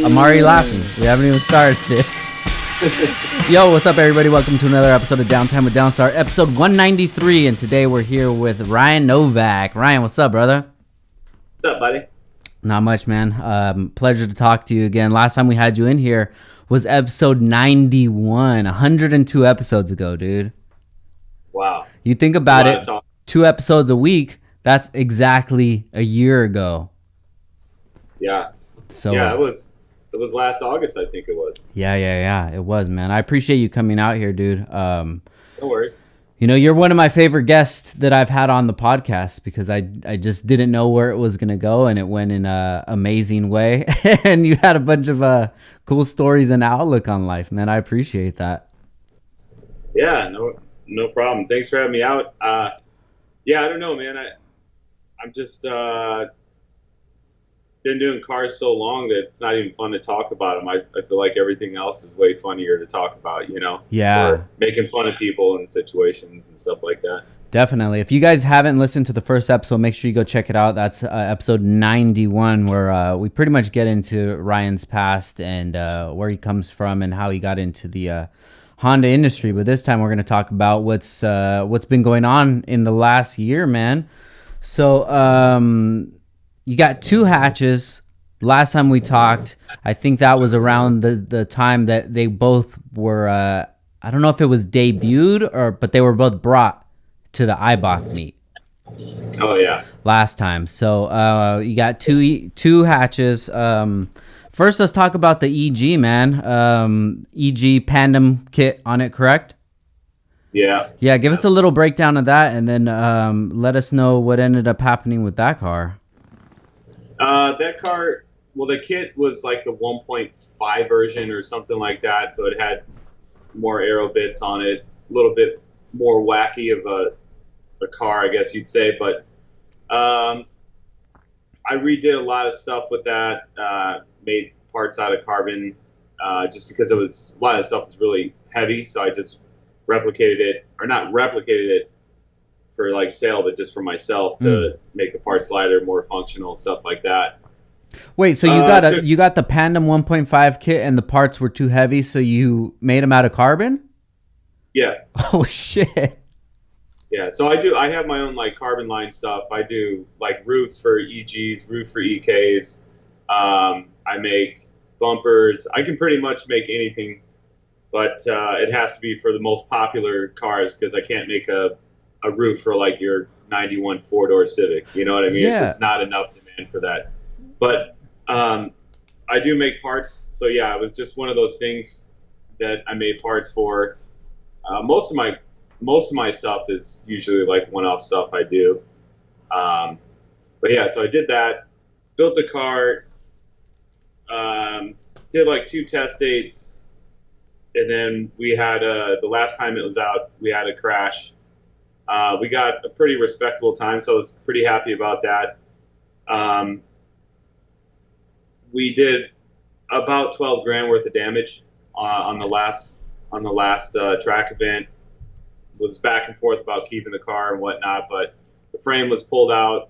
I'm already laughing. We haven't even started it. Yo, what's up, everybody? Welcome to another episode of Downtime with Downstar, episode 193. And today we're here with Ryan Novak. Ryan, what's up, brother? What's up, buddy? Not much, man. Pleasure to talk to you again. Last time we had you in here was episode 91, 102 episodes ago, dude. Wow. You think about it, 2 episodes a week, that's exactly a year ago. Yeah. So yeah, it was last August, I think it was. Yeah. It was, man. I appreciate you coming out here, dude. No worries. You know, you're one of my favorite guests that I've had on the podcast because I just didn't know where it was going to go, and it went in an amazing way. And you had a bunch of cool stories and outlook on life, man. I appreciate that. Yeah, no problem. Thanks for having me out. Yeah, I don't know, man. I'm just been doing cars so long that it's not even fun to talk about them. I feel like everything else is way funnier to talk about, you know? Yeah. Or making fun of people and situations and stuff like that. Definitely. If you guys haven't listened to the first episode, make sure you go check it out. That's episode 91, where we pretty much get into Ryan's past and where he comes from and how he got into the Honda industry. But this time we're going to talk about what's been going on in the last year, man. So you got 2 hatches. Last time we talked, I think that was around the time that they both were, I don't know if it was debuted but they were both brought to the IBOC meet. Oh, yeah. Last time. So you got two hatches. First, let's talk about the EG, man. EG Pandem kit on it, correct? Yeah. Yeah, give us a little breakdown of that, and then let us know what ended up happening with that car. That car, well, the kit was like the 1.5 version or something like that, so it had more aero bits on it, a little bit more wacky of a car, I guess you'd say. But I redid a lot of stuff with that, made parts out of carbon, just because a lot of the stuff was really heavy, so I just replicated it, or not replicated it for like sale, but just for myself to make the parts lighter, more functional, stuff like that. Wait, so you got the Pandem 1.5 kit and the parts were too heavy, so you made them out of carbon? Yeah. Oh shit. Yeah, so I have my own like carbon line stuff. I do like roofs for EGs, roof for EKs. I make bumpers. I can pretty much make anything, but it has to be for the most popular cars because I can't make a roof for like your 91 4-door Civic. You know what I mean? Yeah. It's just not enough demand for that. But I do make parts. So yeah, it was just one of those things that I made parts for. Most of my stuff is usually like one-off stuff I do. But yeah, so I did that, built the car, did like 2 test dates, and then we had the last time it was out, we had a crash. We got a pretty respectable time, so I was pretty happy about that. We did about 12 grand worth of damage on the last track event. Was back and forth about keeping the car and whatnot, but the frame was pulled out.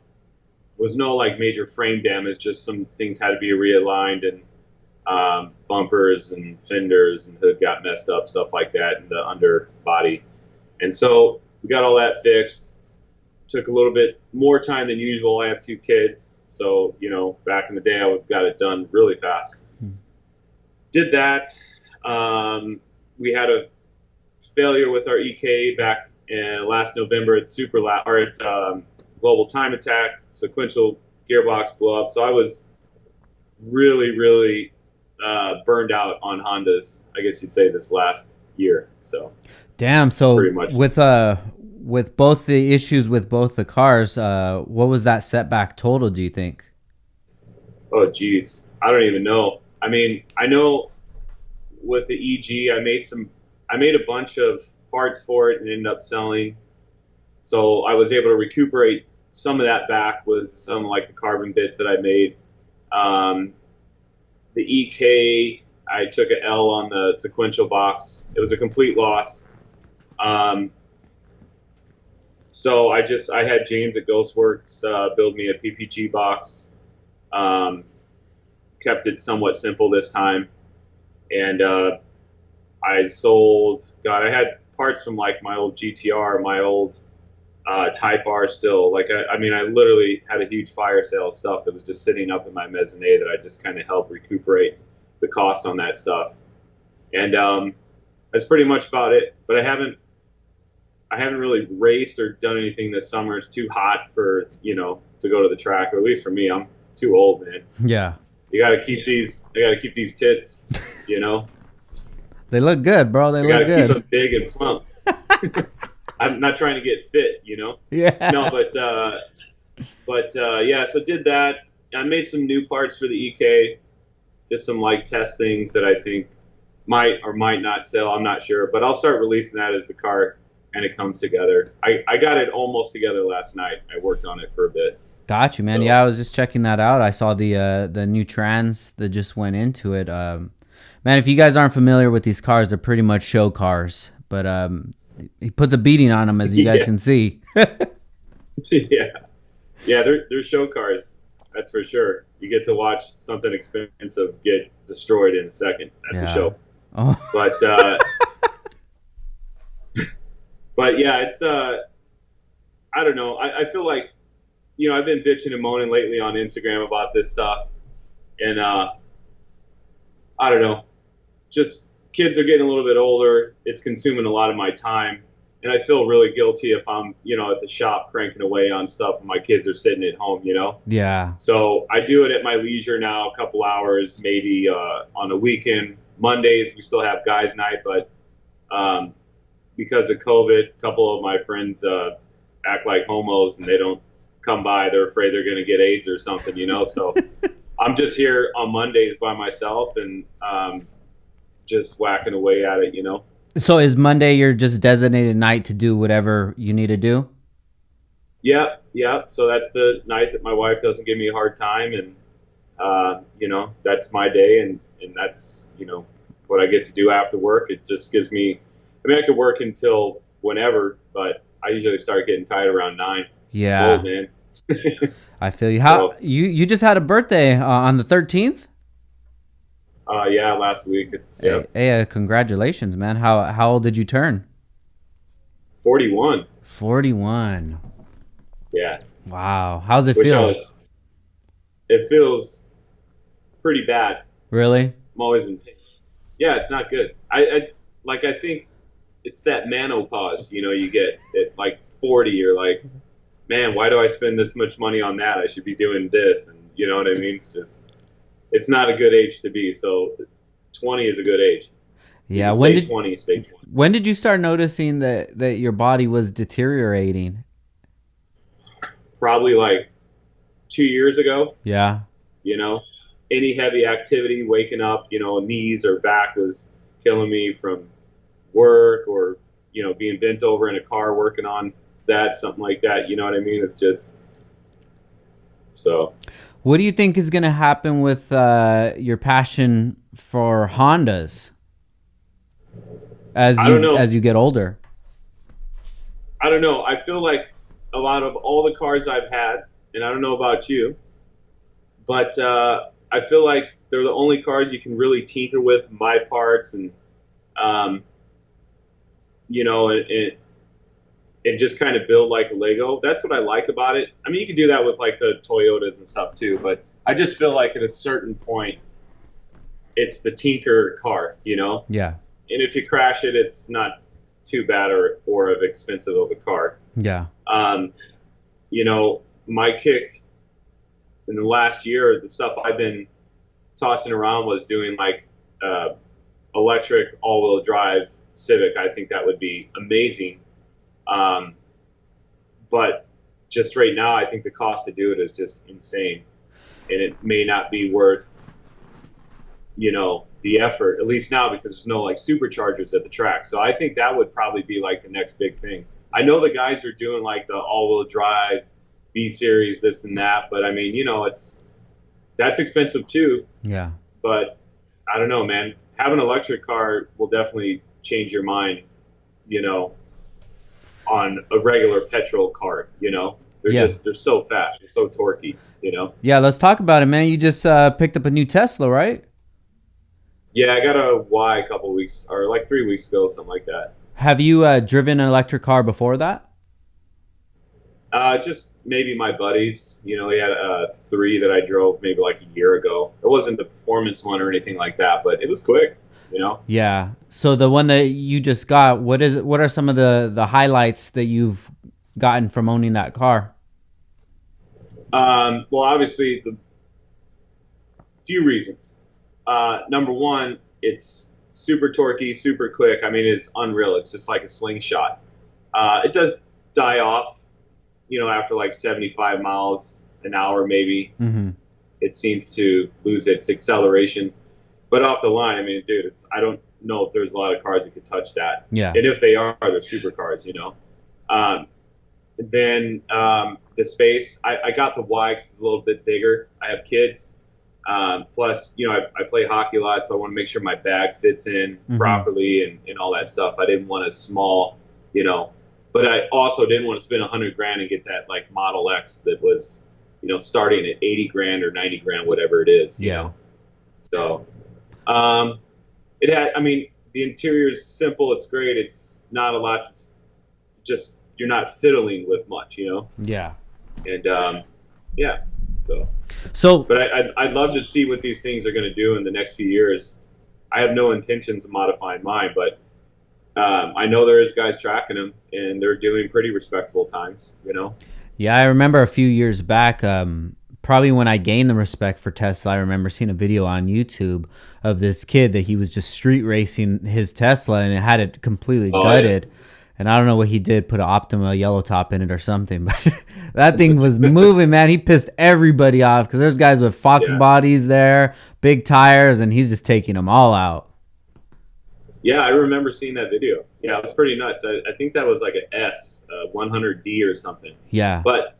There was no like major frame damage, just some things had to be realigned, and bumpers and fenders and hood got messed up, stuff like that, in the underbody. And so we got all that fixed. Took a little bit more time than usual. I have 2 kids, so you know, back in the day, I would have got it done really fast. Did that. We had a failure with our EK back last November at Global Time Attack. Sequential gearbox blew up, so I was really, really burned out on Hondas, I guess you'd say, this last year. So damn. So pretty much. With both the issues with both the cars, what was that setback total, do you think? Oh geez, I don't even know. I mean, I know with the EG, I made a bunch of parts for it and ended up selling. So I was able to recuperate some of that back with some like the carbon bits that I made. The EK, I took an L on the sequential box. It was a complete loss. So I had James at Ghostworks build me a PPG box. kept it somewhat simple this time. And I sold. God, I had parts from like my old GTR, my old Type R still. Like I mean, I literally had a huge fire sale of stuff that was just sitting up in my mezzanine that I just kind of helped recuperate the cost on that stuff. And that's pretty much about it. But I haven't really raced or done anything this summer. It's too hot for to go to the track, or at least for me. I'm too old, man. Yeah. You got to keep these. I got to keep these tits. They look good, bro. They I got look to keep good. them big and plump. I'm not trying to get fit, Yeah. No, but yeah. So did that. I made some new parts for the EK. Just some like test things that I think might or might not sell. I'm not sure, but I'll start releasing that as the car and it comes together. I got it almost together last night. I worked on it for a bit. Got you, man. So, Yeah, I was just checking that out. I saw the new trans that just went into it. Man, if you guys aren't familiar with these cars, they're pretty much show cars. But he puts a beating on them, as you guys can see. yeah, they're show cars. That's for sure. You get to watch something expensive get destroyed in a second. That's a show. Oh. But yeah, it's I don't know. I feel like I've been bitching and moaning lately on Instagram about this stuff, and I don't know. Just kids are getting a little bit older. It's consuming a lot of my time, and I feel really guilty if I'm at the shop cranking away on stuff and my kids are sitting at home. Yeah. So I do it at my leisure now, a couple hours, maybe on a weekend. Mondays we still have guys' night, but because of COVID, a couple of my friends act like homos and they don't come by. They're afraid they're going to get AIDS or something, So I'm just here on Mondays by myself and just whacking away at it, So is Monday your just designated night to do whatever you need to do? Yeah. So that's the night that my wife doesn't give me a hard time, and that's my day, and that's what I get to do after work. It just gives me. I mean, I could work until whenever, but I usually start getting tired around 9. Yeah. Old, man. I feel you. How you just had a birthday on the 13th? Yeah, last week. Yeah. Hey, congratulations, man. How old did you turn? 41. 41. Yeah. Wow. How's it feel? It feels pretty bad. Really? I'm always in pain. Yeah, it's not good. I think it's that menopause, you get at like 40, you're like, man, why do I spend this much money on that? I should be doing this. And you know what I mean? It's not a good age to be. So 20 is a good age. Yeah. Stay 20. When did you start noticing that your body was deteriorating? Probably like 2 years ago. Yeah. Any heavy activity, waking up, knees or back was killing me from work or, being bent over in a car working on that, something like that. You know what I mean? It's just so. What do you think is going to happen with your passion for Hondas as you get older? I don't know. I feel like a lot of all the cars I've had, and I don't know about you, but I feel like they're the only cars you can really tinker with, my parts, and and just kind of build like a Lego. That's what I like about it. I mean, you can do that with like the Toyotas and stuff too, but I just feel like at a certain point, it's the tinker car, Yeah. And if you crash it, it's not too bad or of expensive of a car. Yeah. My kick in the last year, the stuff I've been tossing around was doing like electric all-wheel drive Civic. I think that would be amazing. But just right now, I think the cost to do it is just insane, and it may not be worth, the effort, at least now, because there's no like superchargers at the track. So I think that would probably be like the next big thing. I know the guys are doing like the all-wheel drive B series, this and that, but I mean, that's expensive too. Yeah. But I don't know, man. Having an electric car will definitely change your mind, on a regular petrol car. They're Yeah. just they're so fast, they're so torquey. Yeah, let's talk about it, man. You just picked up a new Tesla, right? Yeah, I got a Y a couple weeks or like 3 weeks ago, something like that. Have you driven an electric car before that? Just maybe my buddies. He had three that I drove maybe like a year ago. It wasn't the performance one or anything like that, but it was quick. Yeah. So the one that you just got, what is it? What are some of the highlights that you've gotten from owning that car? Well, obviously, the few reasons. Number one, it's super torquey, super quick. I mean, it's unreal. It's just like a slingshot. It does die off, after like 75 miles an hour, maybe. Mm-hmm. It seems to lose its acceleration. But off the line, I mean, dude, I don't know if there's a lot of cars that could touch that. Yeah. And if they are, they're supercars. Then the space, I got the Y because it's a little bit bigger. I have kids. Plus, I play hockey a lot, so I want to make sure my bag fits in properly and all that stuff. I didn't want a small, but I also didn't want to spend $100,000 and get that like Model X that was, starting at 80 grand or 90 grand, whatever it is. Yeah. So, it had. I mean, the interior is simple. It's great. It's not a lot. Just you're not fiddling with much. Yeah. And yeah. So, but I'd love to see what these things are going to do in the next few years. I have no intentions of modifying mine, but I know there is guys tracking them, and they're doing pretty respectable times. Yeah, I remember a few years back, probably when I gained the respect for Tesla, I remember seeing a video on YouTube of this kid that he was just street racing his Tesla, and it had it completely gutted. Yeah. And I don't know what he did, put an Optima yellow top in it or something, but that thing was moving, man. He pissed everybody off because there's guys with Fox bodies there, big tires, and he's just taking them all out. Yeah, I remember seeing that video. Yeah, it was pretty nuts. I think that was like an S, 100D or something. Yeah. But,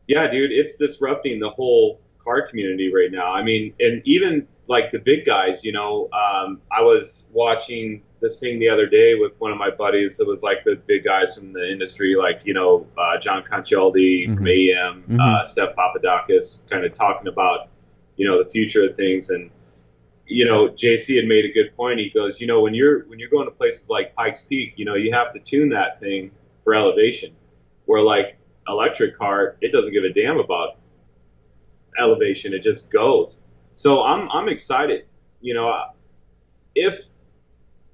yeah, dude, it's disrupting the whole car community right now. I mean, and even like the big guys, I was watching this thing the other day with one of my buddies. It was like the big guys from the industry, like, John Conchialdi from AEM, Steph Papadakis, kind of talking about, the future of things. And, JC had made a good point. He goes, when you're going to places like Pikes Peak, you have to tune that thing for elevation. Where like electric car, it doesn't give a damn about elevation. It just goes. So I'm excited. If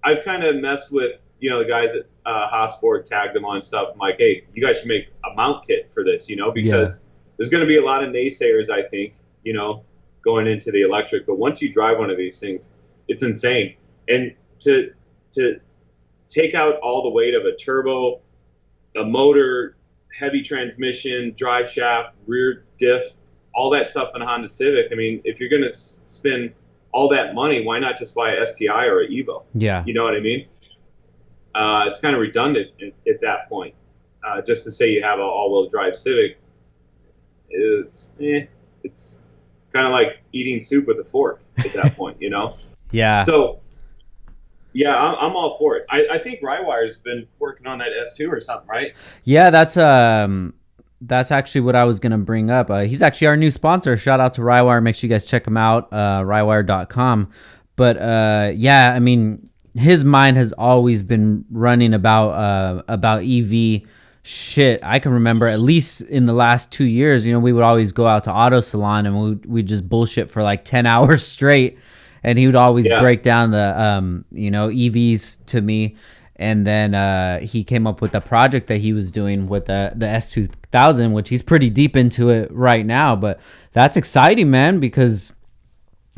I've kind of messed with, the guys at Hasport, tagged them on stuff. I'm like, hey, you guys should make a mount kit for this, because there's going to be a lot of naysayers, I think, going into the electric. But once you drive one of these things, it's insane. And to take out all the weight of a turbo, a motor, heavy transmission, drive shaft, rear diff, all that stuff in a Honda Civic. I mean, if you're going to spend all that money, why not just buy a STI or an Evo? Yeah. You know what I mean? It's kind of redundant at that point. Just to say you have an all-wheel drive Civic it's kind of like eating soup with a fork at that point, Yeah. So, yeah, I'm all for it. I think Rywire's been working on that S2 or something, right? Yeah, that's actually what I was going to bring up. He's actually our new sponsor. Shout out to Rywire. Make sure you guys check him out, rywire.com. But yeah, I mean, his mind has always been running about EV shit. I can remember at least in the last 2 years, we would always go out to Auto Salon and we'd just bullshit for like 10 hours straight. And he would always break down the, EVs to me. And then he came up with a project that he was doing with the S2000, which he's pretty deep into it right now. But that's exciting, man, because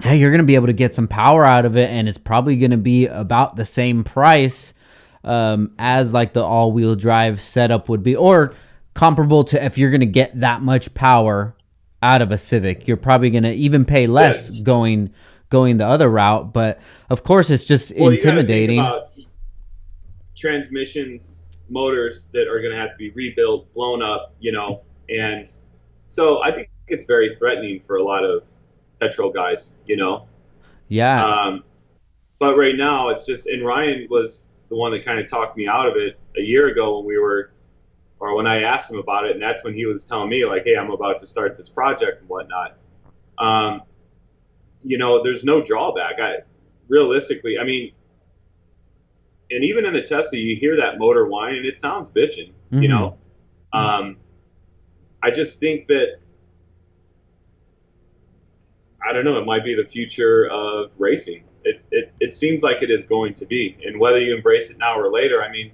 hey, you're going to be able to get some power out of it, and it's probably going to be about the same price as like the all-wheel drive setup would be, or comparable to if you're going to get that much power out of a Civic. You're probably going to even pay less going the other route. But of course, it's just intimidating. Transmissions, motors that are going to have to be rebuilt, blown up, and so I think it's very threatening for a lot of petrol guys, Yeah. But right now it's just, and Ryan was the one that kind of talked me out of it a year ago when I asked him about it, and that's when he was telling me like, hey, I'm about to start this project and whatnot. Um, there's no drawback. Realistically, I mean, and even in the Tesla, you hear that motor whine, and it sounds bitching. Mm-hmm. I just think that I don't know. It might be the future of racing. It seems like it is going to be, and whether you embrace it now or later, I mean,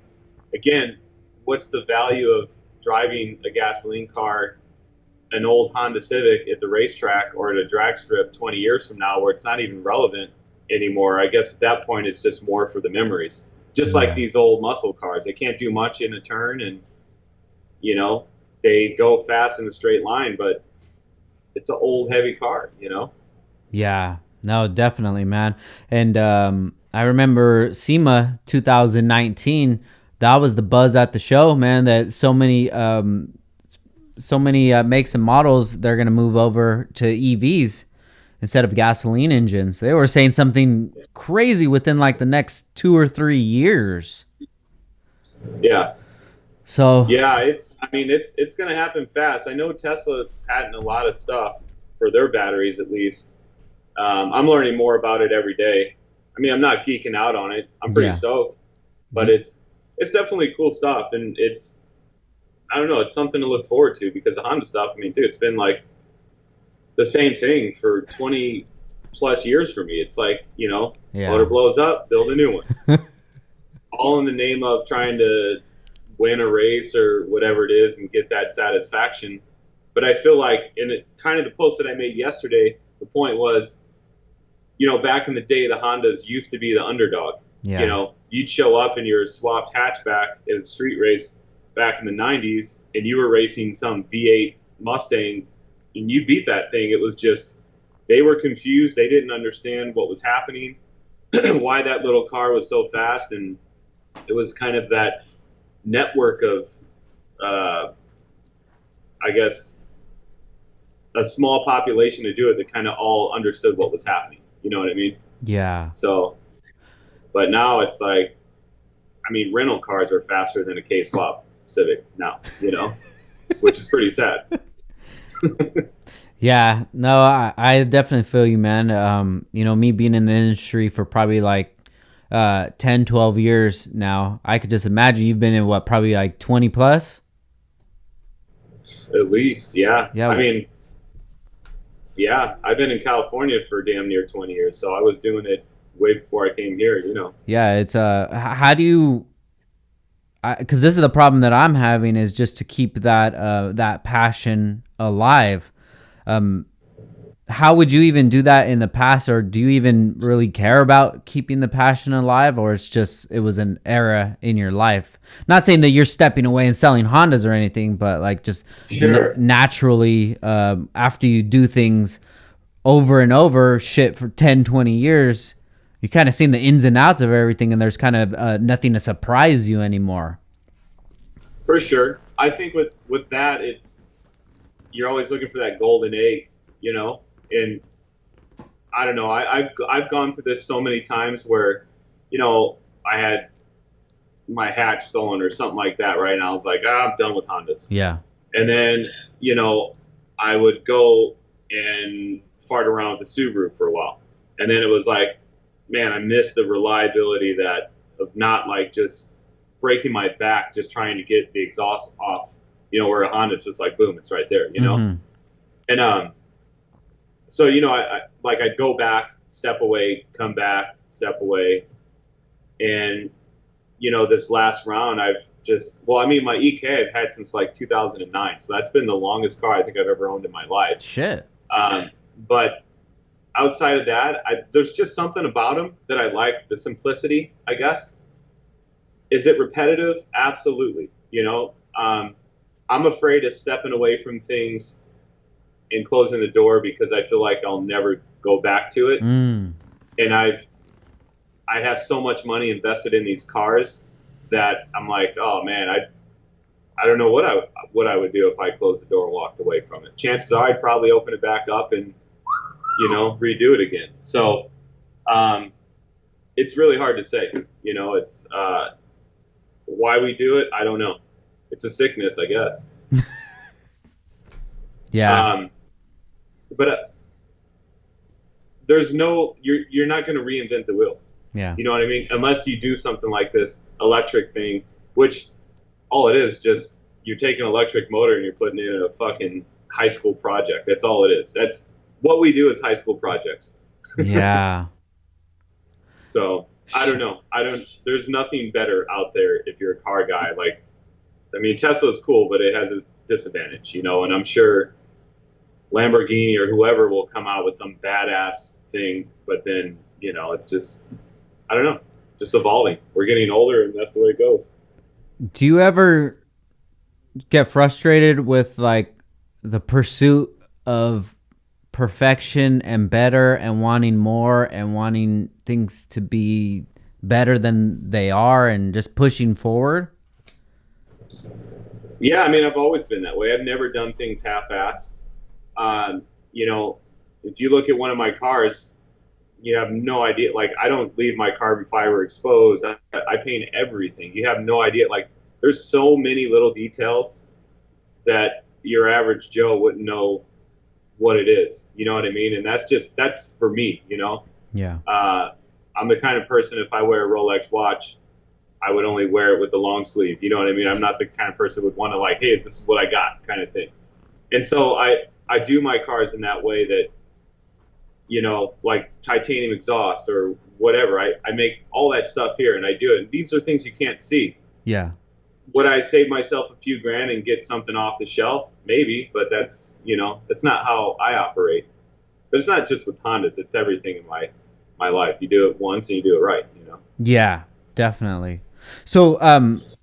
again, what's the value of driving a gasoline car, an old Honda Civic at the racetrack or at a drag strip 20 years from now, where it's not even relevant anymore? I guess at that point, it's just more for the memories. Just like Yeah. these old muscle cars, they can't do much in a turn, and they go fast in a straight line, but it's an old heavy car. Yeah, no, definitely, man. And I remember SEMA 2019. That was the buzz at the show, man. That so many makes and models they're gonna move over to EVs instead of gasoline engines. They were saying something crazy within like the next 2 or 3 years. Yeah. So Yeah, it's going to happen fast. I know Tesla patent a lot of stuff for their batteries, at least. I'm learning more about it every day. I mean, I'm not geeking out on it. I'm pretty yeah, stoked, but it's definitely cool stuff, and I don't know, it's something to look forward to because the Honda stuff. I mean, dude, it's been like the same thing for 20 plus years for me. It's like motor yeah, blows up, build a new one, all in the name of trying to win a race or whatever it is and get that satisfaction. But I feel like kind of the post that I made yesterday, the point was, back in the day, the Hondas used to be the underdog. yeah, You'd show up in your swapped hatchback at a street race back in the 90s, and you were racing some V8 Mustang, and you beat that thing. It was just, they were confused. They didn't understand what was happening, why that little car was so fast. And it was kind of that network of, I guess, a small population to do it that kind of all understood what was happening. You know what I mean? yeah. So, but now it's like, I mean, rental cars are faster than a K-swap Civic now, which is pretty sad. Yeah, no, I definitely feel you, man. Me being in the industry for probably like 10, 12 years now, I could just imagine you've been in what, probably like 20 plus? At least, yeah. Yeah. I mean, yeah, I've been in California for damn near 20 years, so I was doing it way before I came here. Yeah, it's how do you, because this is the problem that I'm having is just to keep that passion alive. Um, how would you even do that in the past, or do you even really care about keeping the passion alive, or it was an era in your life? Not saying that you're stepping away and selling Hondas or anything, but like just Sure. naturally, after you do things over and over shit for 10, 20 years, you kind of seen the ins and outs of everything, and there's kind of nothing to surprise you anymore. For sure. I think with that, you're always looking for that golden egg. And I don't know. I've gone through this so many times where, I had my hatch stolen or something like that, right? And I was like, I'm done with Hondas. Yeah. And then, I would go and fart around with the Subaru for a while. And then it was like, man, I miss the reliability of not like just breaking my back just trying to get the exhaust off, where a Honda's just like, boom, it's right there. Mm-hmm. And so I'd go back, step away, come back, step away, and this last round my EK I've had since like 2009, so that's been the longest car I think I've ever owned in my life. Shit. But outside of that, there's just something about them that I like, the simplicity, I guess. Is it repetitive? Absolutely. I'm afraid of stepping away from things and closing the door because I feel like I'll never go back to it. Mm. And I have so much money invested in these cars that I'm like, oh man, I don't know what I would do if I closed the door and walked away from it. Chances are I'd probably open it back up and redo it again. So it's really hard to say. You know, it's why we do it. I don't know. It's a sickness, I guess. Yeah. Um, but there's no you're not going to reinvent the wheel. Yeah. You know what I mean? Unless you do something like this electric thing, which all it is, just you're taking an electric motor and you're putting it in a fucking high school project. That's all it is. That's what we do is high school projects. Yeah. So I don't know. There's nothing better out there if you're a car guy. Like, I mean, Tesla's cool, but it has its disadvantage, you know. And I'm sure Lamborghini or whoever will come out with some badass thing, but then you know, it's just I don't know, just evolving. We're getting older, and that's the way it goes. Do you ever get frustrated with like the pursuit of perfection and better and wanting more and wanting things to be better than they are and just pushing forward? Yeah, I mean, I've always been that way. I've never done things half-assed. You know, if you look at one of my cars, you have no idea. Like, I don't leave my carbon fiber exposed. I paint everything. You have no idea. Like, there's so many little details that your average Joe wouldn't know what it is. You know what I mean? And that's for me, you know? Yeah. I'm the kind of person, if I wear a Rolex watch, I would only wear it with the long sleeve. You know what I mean? I'm not the kind of person who would want to like, hey, this is what I got kind of thing. And so I do my cars in that way that, you know, like titanium exhaust or whatever. I make all that stuff here and I do it. And these are things you can't see. Yeah. Would I save myself a few grand and get something off the shelf? Maybe, but that's, you know, that's not how I operate. But it's not just with Hondas. It's everything in my life. You do it once and you do it right, you know? Yeah, definitely. So,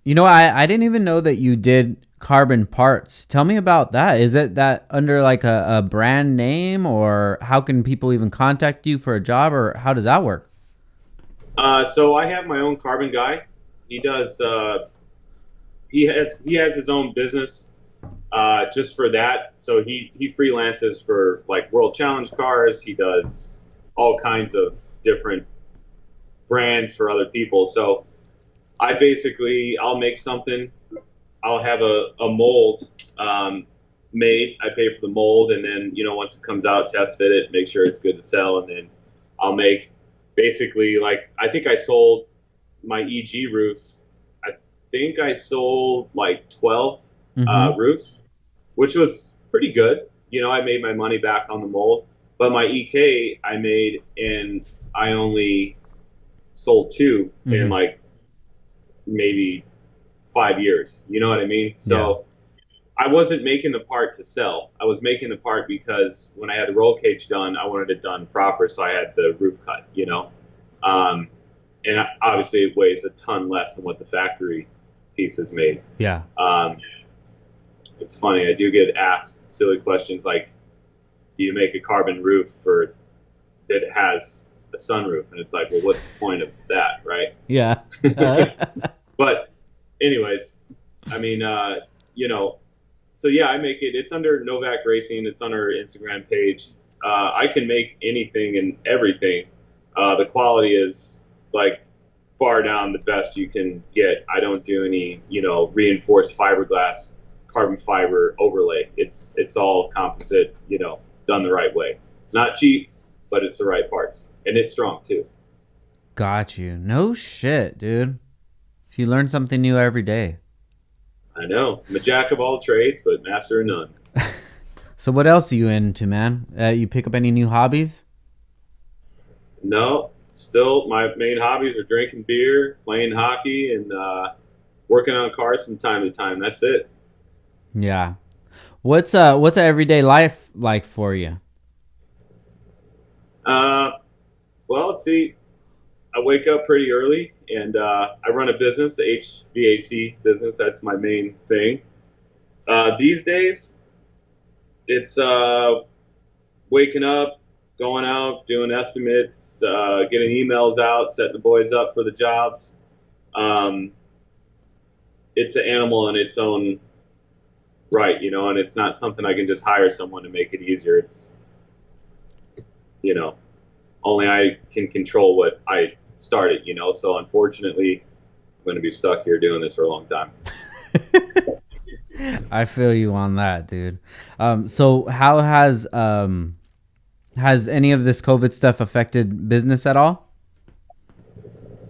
you know, I didn't even know that you did carbon parts. Tell me about that. Is it that under like a brand name, or how can people even contact you for a job, or how does that work? So I have my own carbon guy. He does, he has his own business just for that. So he freelances for like World Challenge cars. He does all kinds of different brands for other people. So I'll make something. I'll have a mold made. I pay for the mold, and then, you know, once it comes out, test fit it, make sure it's good to sell, and then I'll make basically, like, I think I sold my EG roofs. I think I sold like 12 roofs, which was pretty good. You know, I made my money back on the mold, but my EK I made, and I only sold 2 in like maybe 5 years. You know what I mean? So I wasn't making the part to sell. I was making the part because when I had the roll cage done, I wanted it done proper. So I had the roof cut, you know? And obviously it weighs a ton less than what the factory piece is made. Yeah. It's funny. I do get asked silly questions like, do you make a carbon roof for that has a sunroof? And it's like, well, what's the point of that? Right. Yeah. But anyways, I mean, you know, so yeah, I make it. It's under Novak Racing. It's on our Instagram page. I can make anything and everything. The quality is like far down the best you can get. I don't do any, you know, reinforced fiberglass, carbon fiber overlay. It's all composite, you know, done the right way. It's not cheap, but it's the right parts, and it's strong too. Got you. No shit, dude. You learn something new every day. I know. I'm a jack of all trades, but master of none. So what else are you into, man? You pick up any new hobbies? No, still my main hobbies are drinking beer, playing hockey, and working on cars from time to time. That's it. Yeah. What's a everyday life like for you? Well, let's see. I wake up pretty early, and I run a business, the HVAC business. That's my main thing. These days, it's waking up, going out, doing estimates, getting emails out, setting the boys up for the jobs. It's an animal in its own right, you know, and it's not something I can just hire someone to make it easier. It's, you know, only I can control what I start it, you know. So unfortunately, I'm going to be stuck here doing this for a long time. I feel you on that, dude. So how has any of this COVID stuff affected business at all?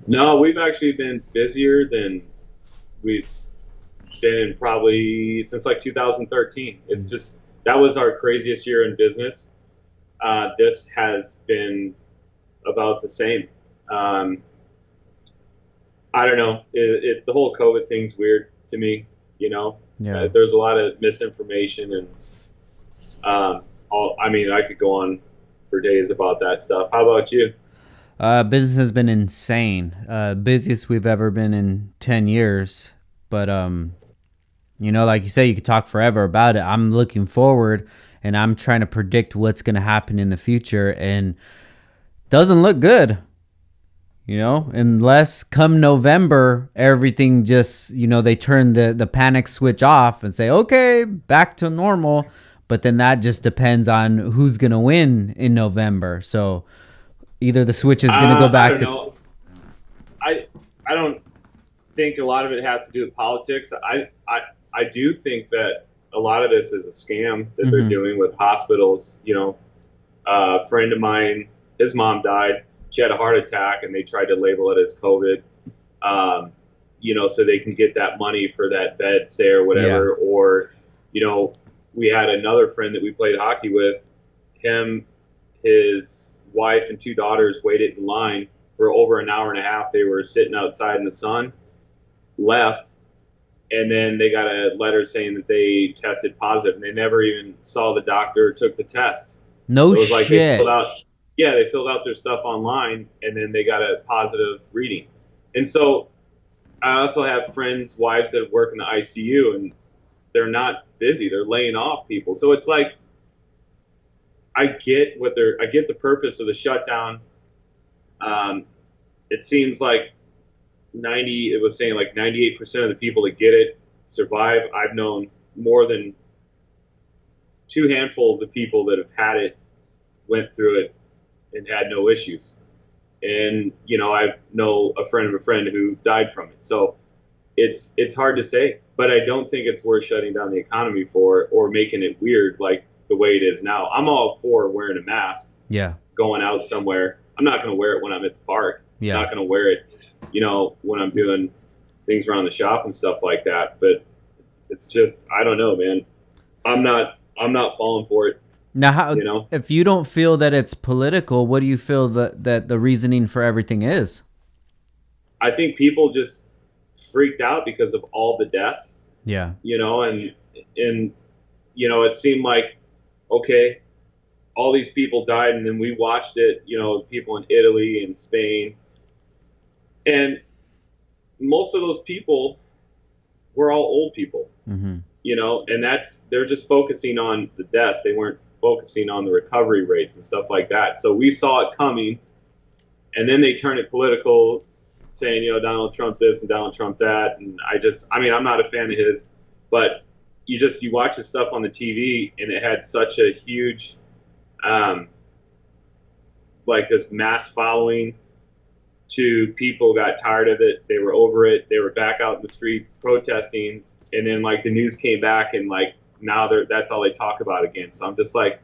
No, we've actually been busier than we've been in probably since like 2013. It's just that was our craziest year in business. This has been about the same. Um, I don't know. The whole COVID thing's weird to me. You know, Yeah. there's a lot of misinformation, and I mean, I could go on for days about that stuff. How about you? Business has been insane. Busiest we've ever been in 10 years. But like you say, you could talk forever about it. I'm looking forward and I'm trying to predict what's going to happen in the future, and doesn't look good. Unless come November, everything just, they turn the panic switch off and say, okay, back to normal. But then that just depends on who's going to win in November. So either the switch is going to go back I don't to. know. I don't think a lot of it has to do with politics. I do think that a lot of this is a scam that they're doing with hospitals. A friend of mine, his mom died. She had a heart attack, and they tried to label it as COVID, so they can get that money for that bed stay or whatever. Yeah. Or, we had another friend that we played hockey with. Him, his wife, and two daughters waited in line for over an hour and a half. They were sitting outside in the sun, left, and then they got a letter saying that they tested positive, and they never even saw the doctor or took the test. No So it was like they shit. filled out their stuff online, and then they got a positive reading. And so I also have friends, wives that work in the ICU, and they're not busy. They're laying off people. So it's like, I get the purpose of the shutdown. It seems like it was saying like 98% of the people that get it survive. I've known more than two handfuls of people that have had it, went through it, and had no issues. And I know a friend of a friend who died from it. So it's hard to say, but I don't think it's worth shutting down the economy for, or making it weird like the way it is now. I'm all for wearing a mask. Yeah. Going out somewhere. I'm not going to wear it when I'm at the park. Yeah. I'm not going to wear it, when I'm doing things around the shop and stuff like that. But it's just, I don't know, man. I'm not falling for it. Now, if you don't feel that it's political, what do you feel that the reasoning for everything is? I think people just freaked out because of all the deaths. Yeah. And it seemed like, okay, all these people died, and then we watched it, people in Italy and Spain. And most of those people were all old people, and they're just focusing on the deaths. They weren't focusing on the recovery rates and stuff like that. So we saw it coming, and then they turn it political, saying, Donald Trump this and Donald Trump that. And I'm not a fan of his, but you watch his stuff on the TV, and it had such a huge, like this mass following to people got tired of it. They were over it. They were back out in the street protesting. And then like the news came back, and like now that's all they talk about again. So I'm just like,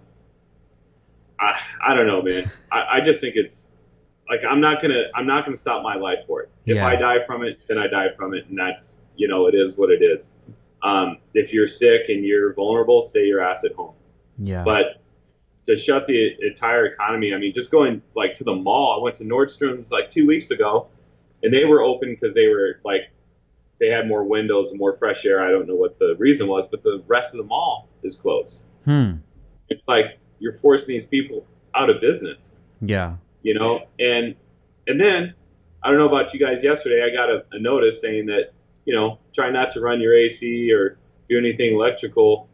I don't know, man. I just think it's like, I'm not gonna stop my life for it. If I die from it, then I die from it. And that's, it is what it is. If you're sick and you're vulnerable, stay your ass at home. Yeah. But to shut the entire economy, just going like to the mall. I went to Nordstrom's like 2 weeks ago, and they were open because they were like, they had more windows and more fresh air. I don't know what the reason was, but the rest of the mall is closed. It's like you're forcing these people out of business. Yeah. And then I don't know about you guys. Yesterday, I got a notice saying that, try not to run your AC or do anything electrical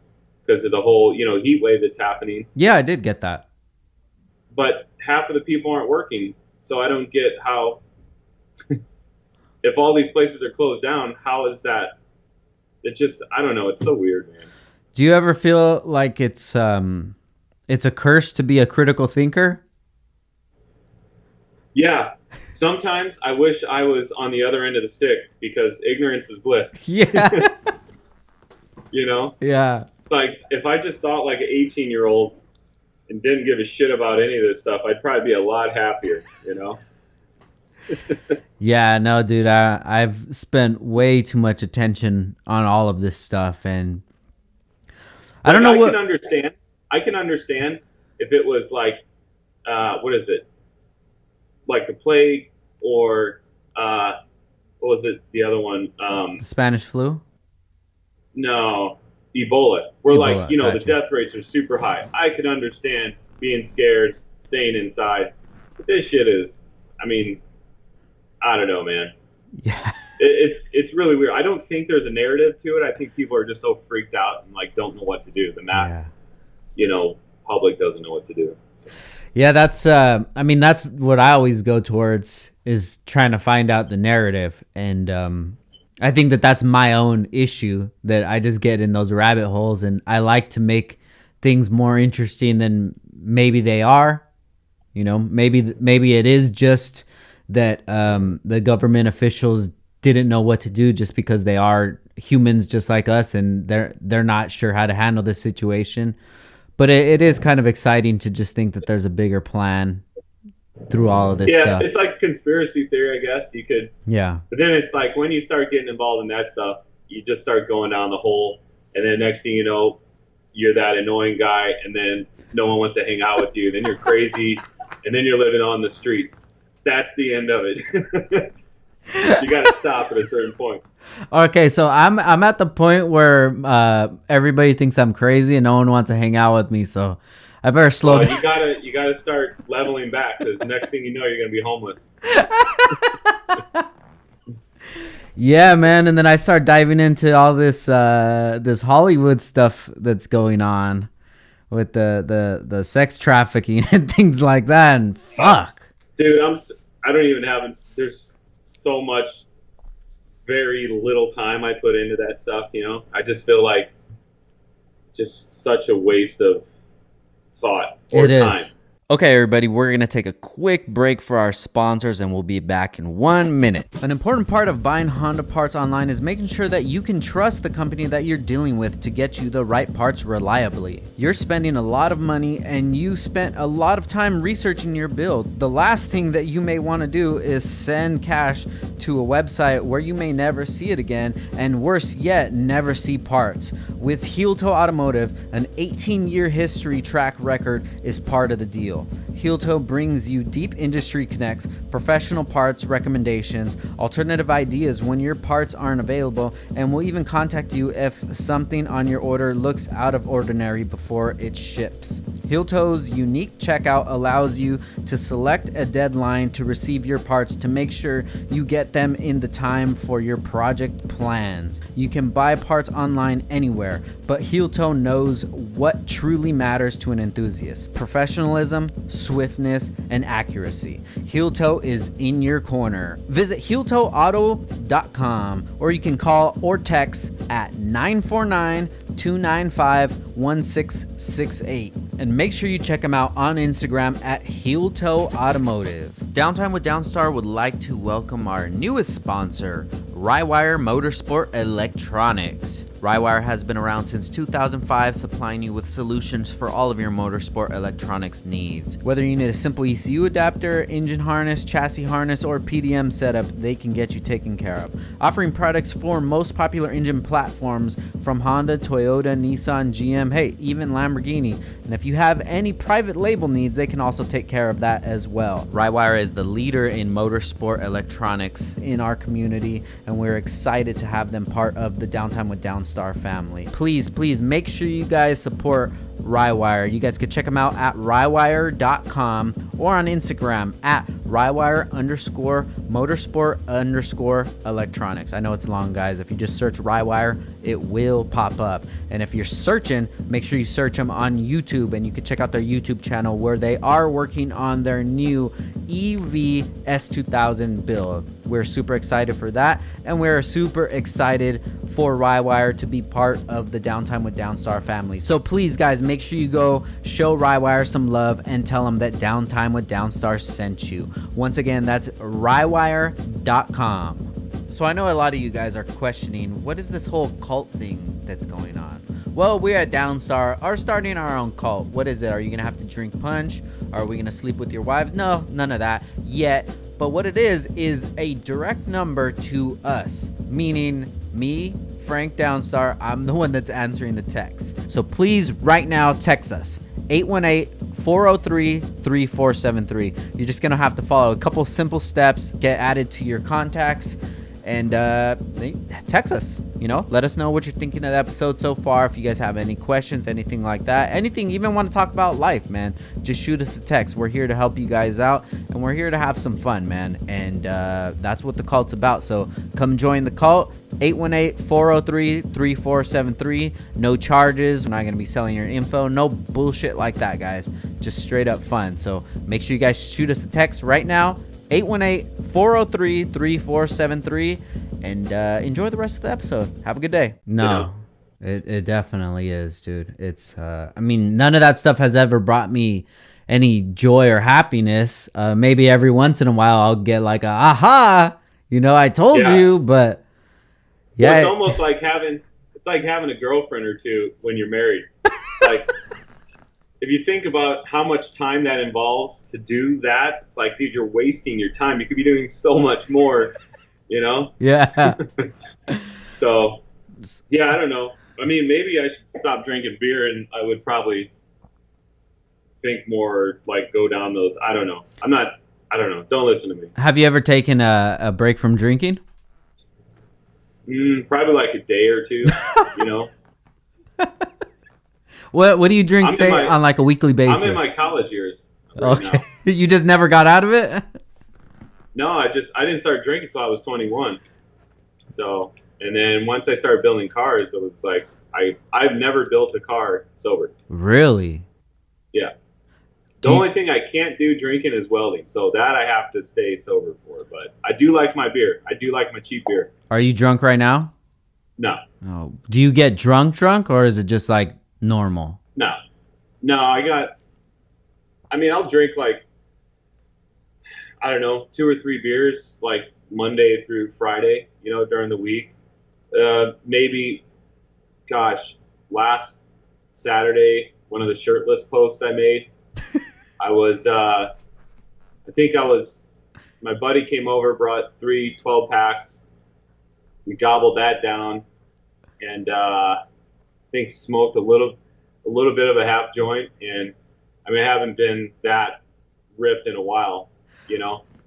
because of the whole, heat wave that's happening. Yeah, I did get that. But half of the people aren't working. So I don't get how, if all these places are closed down, how is that? It just, I don't know. It's so weird, man. Do you ever feel like it's a curse to be a critical thinker? Yeah. Sometimes I wish I was on the other end of the stick because ignorance is bliss. Yeah. You know, Yeah. it's like if I just thought like an 18-year-old and didn't give a shit about any of this stuff, I'd probably be a lot happier. You know. Yeah, no, dude, I've spent way too much attention on all of this stuff, and I don't Like know I can what. understand. I can understand if it was like, what is it? Like the plague or what was it? The other one? The Spanish flu? No, Ebola. Where like Ebola, the gotcha. death rates are super high. I could understand being scared, staying inside. But this shit is. I mean, I don't know, man. Yeah. It's really weird. I don't think there's a narrative to it. I think people are just so freaked out and like don't know what to do. The Yeah. mass, public doesn't know what to do. So. Yeah, that's I mean that's what I always go towards is trying to find out the narrative, and I think that that's my own issue, that I just get in those rabbit holes, and I like to make things more interesting than maybe they are. Maybe it is just that the government officials didn't know what to do just because they are humans just like us, and they're not sure how to handle this situation. But it is kind of exciting to just think that there's a bigger plan through all of this Yeah, stuff. it's like conspiracy theory, I guess you could. Yeah. But then it's like when you start getting involved in that stuff, you just start going down the hole, and then next thing you know, you're that annoying guy, and then no one wants to hang out with you. Then you're crazy, and then you're living on the streets. That's the end of it. You got to stop at a certain point. Okay, so I'm at the point where everybody thinks I'm crazy and no one wants to hang out with me. So I better slow Well, down. you gotta start leveling back because next thing you know, you're gonna be homeless. Yeah, man. And then I start diving into all this Hollywood stuff that's going on with the sex trafficking and things like that. And fuck. Dude, I don't even have. There's so much, very little time I put into that stuff. I just feel like just such a waste of thought or It is. time. Okay, everybody, we're going to take a quick break for our sponsors and we'll be back in 1 minute. An important part of buying Honda parts online is making sure that you can trust the company that you're dealing with to get you the right parts reliably. You're spending a lot of money and you spent a lot of time researching your build. The last thing that you may want to do is send cash to a website where you may never see it again, and worse yet, never see parts. With Heel-Toe Automotive, an 18-year history track record is part of the deal. Heel-Toe brings you deep industry connects, professional parts recommendations, alternative ideas when your parts aren't available, and will even contact you if something on your order looks out of ordinary before it ships. Heel-Toe's unique checkout allows you to select a deadline to receive your parts to make sure you get them in the time for your project plans. You can buy parts online anywhere, but Heel-Toe knows what truly matters to an enthusiast: professionalism, swiftness, and accuracy. Heel-Toe is in your corner. Visit HeelToeAuto.com, or you can call or text at 949-295-1668. And make sure you check them out on Instagram at Heel-Toe Automotive. Downtime with Downstar would like to welcome our newest sponsor, Rywire Motorsport Electronics. Rywire has been around since 2005, supplying you with solutions for all of your motorsport electronics needs. Whether you need a simple ECU adapter, engine harness, chassis harness, or PDM setup, they can get you taken care of. Offering products for most popular engine platforms from Honda, Toyota, Nissan, GM, hey, even Lamborghini. And if you have any private label needs, they can also take care of that as well. Rywire is the leader in motorsport electronics in our community, and we're excited to have them part of the Downtime with Downstar family. Please make sure you guys support Rywire. You guys can check them out at rywire.com or on Instagram at rywire_motorsport_electronics. I know it's long, guys. If you just search Rywire, it will pop up. And if you're searching, make sure you search them on YouTube, and you can check out their YouTube channel where they are working on their new EV S2000 build. We're super excited for that, and we're super excited for Rywire to be part of the Downtime with Downstar family. So please, guys, make sure you go show Rywire some love and tell them that Downtime with Downstar sent you. Once again, that's rywire.com. So I know a lot of you guys are questioning, what is this whole cult thing that's going on? Well, we at Downstar are starting our own cult. What is it? Are you going to have to drink punch? Are we going to sleep with your wives? No, none of that yet. But what it is a direct number to us, meaning me, Frank Downstar. I'm the one that's answering the text. So please, right now, text us. 818-403-3473. You're just going to have to follow a couple simple steps, get added to your contacts, and text us. Let us know what you're thinking of the episode so far. If you guys have any questions, anything like that, anything, even want to talk about life, man, just shoot us a text. We're here to help you guys out, and we're here to have some fun, man. And that's what the cult's about. So come join the cult. 818-403-3473. No charges. We're not going to be selling your info. No bullshit like that, guys. Just straight up fun. So make sure you guys shoot us a text right now. 818-403-3473, and enjoy the rest of the episode. Have a good day. No, it definitely is, dude. It's none of that stuff has ever brought me any joy or happiness. Maybe every once in a while I'll get like a aha, I told you, but yeah. Well, it's almost like having a girlfriend or two when you're married. It's like if you think about how much time that involves to do that, it's like, dude, you're wasting your time. You could be doing so much more, Yeah. So, yeah, I don't know. I mean, maybe I should stop drinking beer, and I would probably think more, like, go down those. I don't know. I don't know. Don't listen to me. Have you ever taken a break from drinking? Probably like a day or two, What do you drink, on like a weekly basis? I'm in my college years. Okay. You just never got out of it? No, I didn't start drinking until I was 21. So, and then once I started building cars, it was like, I've never built a car sober. Really? Yeah. The only thing I can't do drinking is welding. So that I have to stay sober for. But I do like my beer. I do like my cheap beer. Are you drunk right now? No. Oh. Do you get drunk, or is it just like normal? No, I'll drink like, I don't know, 2 or 3 beers, like Monday through Friday, during the week. Maybe, last Saturday, one of the shirtless posts I made, my buddy came over, brought 3 12-packs. We gobbled that down, and I think smoked a little bit of a half joint, and I haven't been that ripped in a while,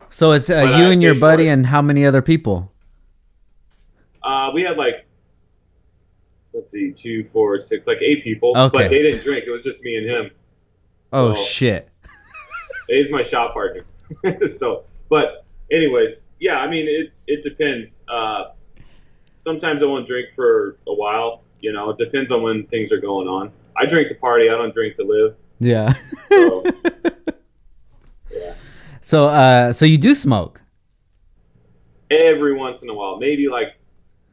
So it's you and your buddy and how many other people? We had 2, 4, 6, 8 people, okay. But they didn't drink. It was just me and him. Oh, shit. He's my shop partner. So, but anyways, yeah, it depends. Sometimes I won't drink for a while. It depends on when things are going on. I drink to party. I don't drink to live. Yeah. So, yeah. So you do smoke? Every once in a while, maybe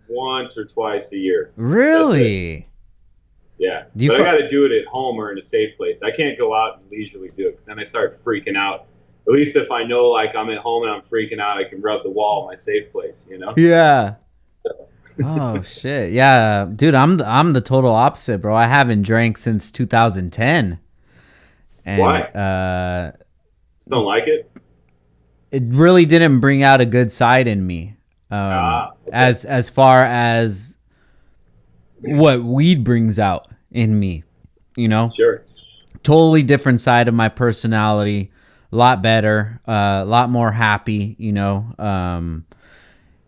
once or twice a year. Really? Yeah. But I got to do it at home or in a safe place. I can't go out and leisurely do it because then I start freaking out. At least if I know I'm at home and I'm freaking out, I can rub the wall of my safe place. Yeah. Oh shit. Yeah, dude, I'm the total opposite, bro. I haven't drank since 2010. And why? Just don't like it? It really didn't bring out a good side in me. Okay. As far as what weed brings out in me, Sure. Totally different side of my personality, a lot better, a lot more happy,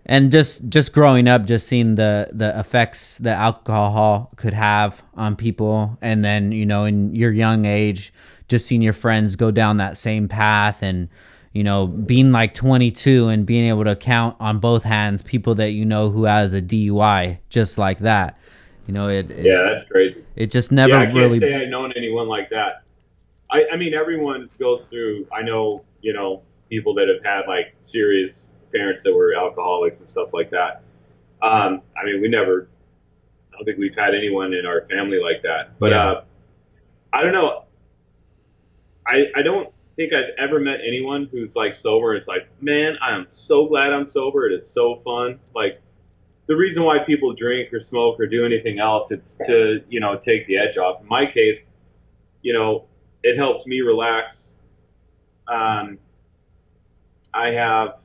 and just growing up, just seeing the effects that alcohol could have on people, and then in your young age, just seeing your friends go down that same path, and being 22 and being able to count on both hands people that who has a DUI just like that. Yeah, that's crazy. It just never I can't really say I've known anyone like that. Everyone goes through. I know people that have had serious parents that were alcoholics and stuff like that. We never don't think we've had anyone in our family like that. But Yeah. I don't know. I don't think I've ever met anyone who's like sober. It's like, man, I am so glad I'm sober. It is so fun. Like the reason why people drink or smoke or do anything else, it's to, take the edge off. In my case, you know, it helps me relax. Um, I have,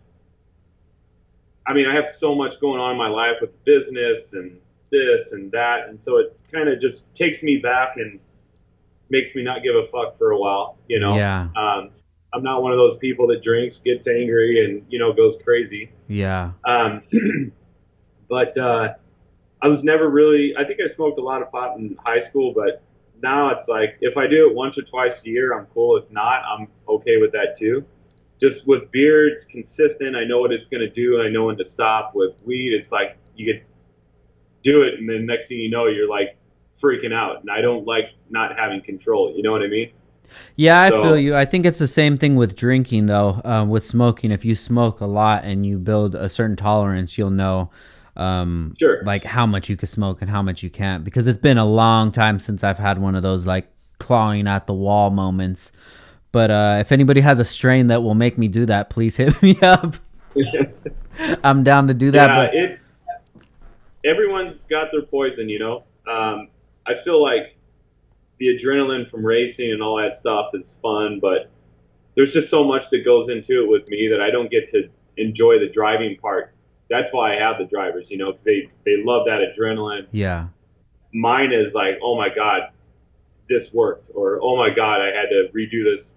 I have so much going on in my life with business and this and that. And so it kind of just takes me back and makes me not give a fuck for a while. Yeah. I'm not one of those people that drinks, gets angry, and goes crazy. Yeah. Um, but I was never really. I think I smoked a lot of pot in high school, but now it's like if I do it once or twice a year, I'm cool. If not, I'm okay with that too. Just with beer, it's consistent. I know what it's going to do, and I know when to stop. With weed, it's like you could do it, and then next thing you know, you're like freaking out. And I don't like not having control. You know what I mean? Yeah, I feel So you. I think it's the same thing with drinking, though. With smoking, if you smoke a lot and you build a certain tolerance, you'll know, sure. like how much you can smoke and how much you can't. Because it's been a long time since I've had one of those like clawing at the wall moments. But if anybody has a strain that will make me do that, please hit me up. I'm down to do that. Yeah, But it's everyone's got their poison. I feel like the adrenaline from racing and all that stuff is fun, but there's just so much that goes into it with me that I don't get to enjoy the driving part. That's why I have the drivers, because they love that adrenaline. yeah, Mine is like, oh my God, this worked, or oh my God, I had to redo this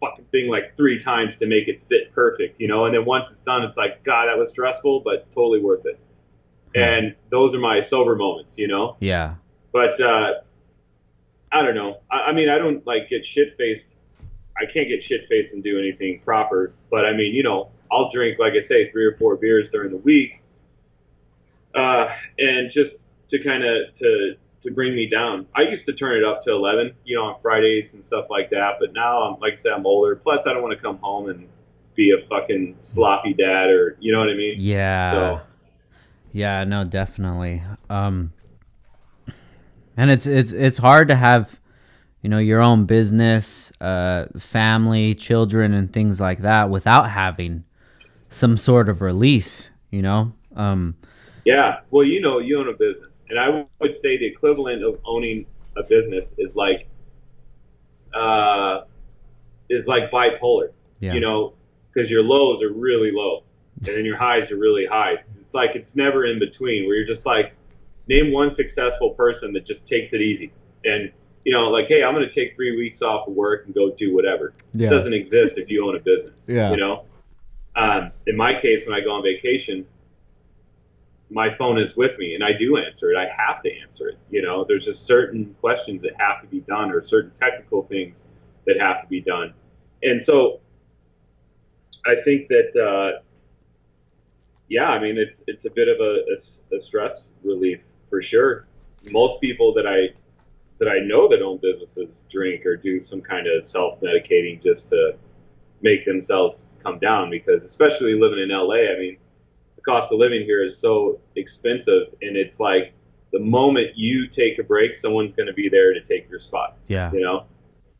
fucking thing like 3 times to make it fit perfect. And then once it's done, it's like, God, that was stressful, but totally worth it. And those are my sober moments. yeah, But I don't know. I don't like get shit faced. I can't get shit faced and do anything proper. But I'll drink, like I say, 3 or 4 beers during the week, and just to kind of to bring me down. I used to turn it up to 11, on Fridays and stuff like that. But now like I said, I'm older. Plus, I don't want to come home and be a fucking sloppy dad, or you know what I mean. yeah, So yeah. No, definitely. And it's hard to have, your own business, family, children, and things like that without having some sort of release. yeah, well, you own a business, and I would say the equivalent of owning a business uh, is like bipolar. Yeah, Because your lows are really low, and then your highs are really high. It's like it's never in between, where you're just like, name one successful person that just takes it easy, and like, hey, I'm going to take 3 weeks off of work and go do whatever. yeah, It doesn't exist if you own a business. yeah, In my case, when I go on vacation, my phone is with me and I do answer it. I have to answer it. There's just certain questions that have to be done, or certain technical things that have to be done. And so I think that, it's a bit of a stress relief for sure. Most people that I know that own businesses drink or do some kind of self-medicating just to make themselves come down, because especially living in LA, the cost of living here is so expensive, and it's like the moment you take a break, someone's going to be there to take your spot. yeah.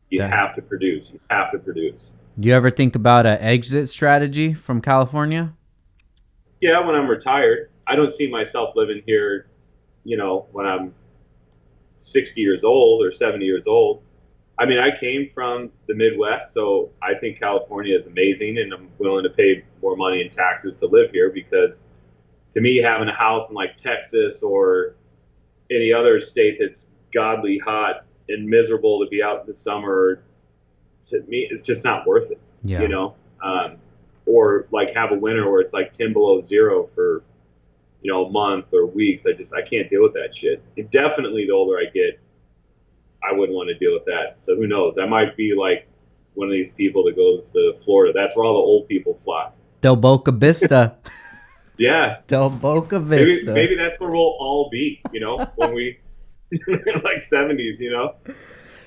You That- have to produce. You have to produce. Do you ever think about an exit strategy from California? Yeah, when I'm retired, I don't see myself living here, when I'm 60 years old or 70 years old. I came from the Midwest, so I think California is amazing, and I'm willing to pay more money in taxes to live here, because to me, having a house in like Texas or any other state that's godly hot and miserable to be out in the summer, to me, it's just not worth it. Yeah. Or like have a winter where it's like 10 below zero for a month or weeks. I can't deal with that shit. And definitely the older I get, I wouldn't want to deal with that. So who knows? I might be like one of these people that goes to Florida. That's where all the old people fly. Del Boca Vista. Yeah. Del Boca Vista. Maybe that's where we'll all be, when we like 70s,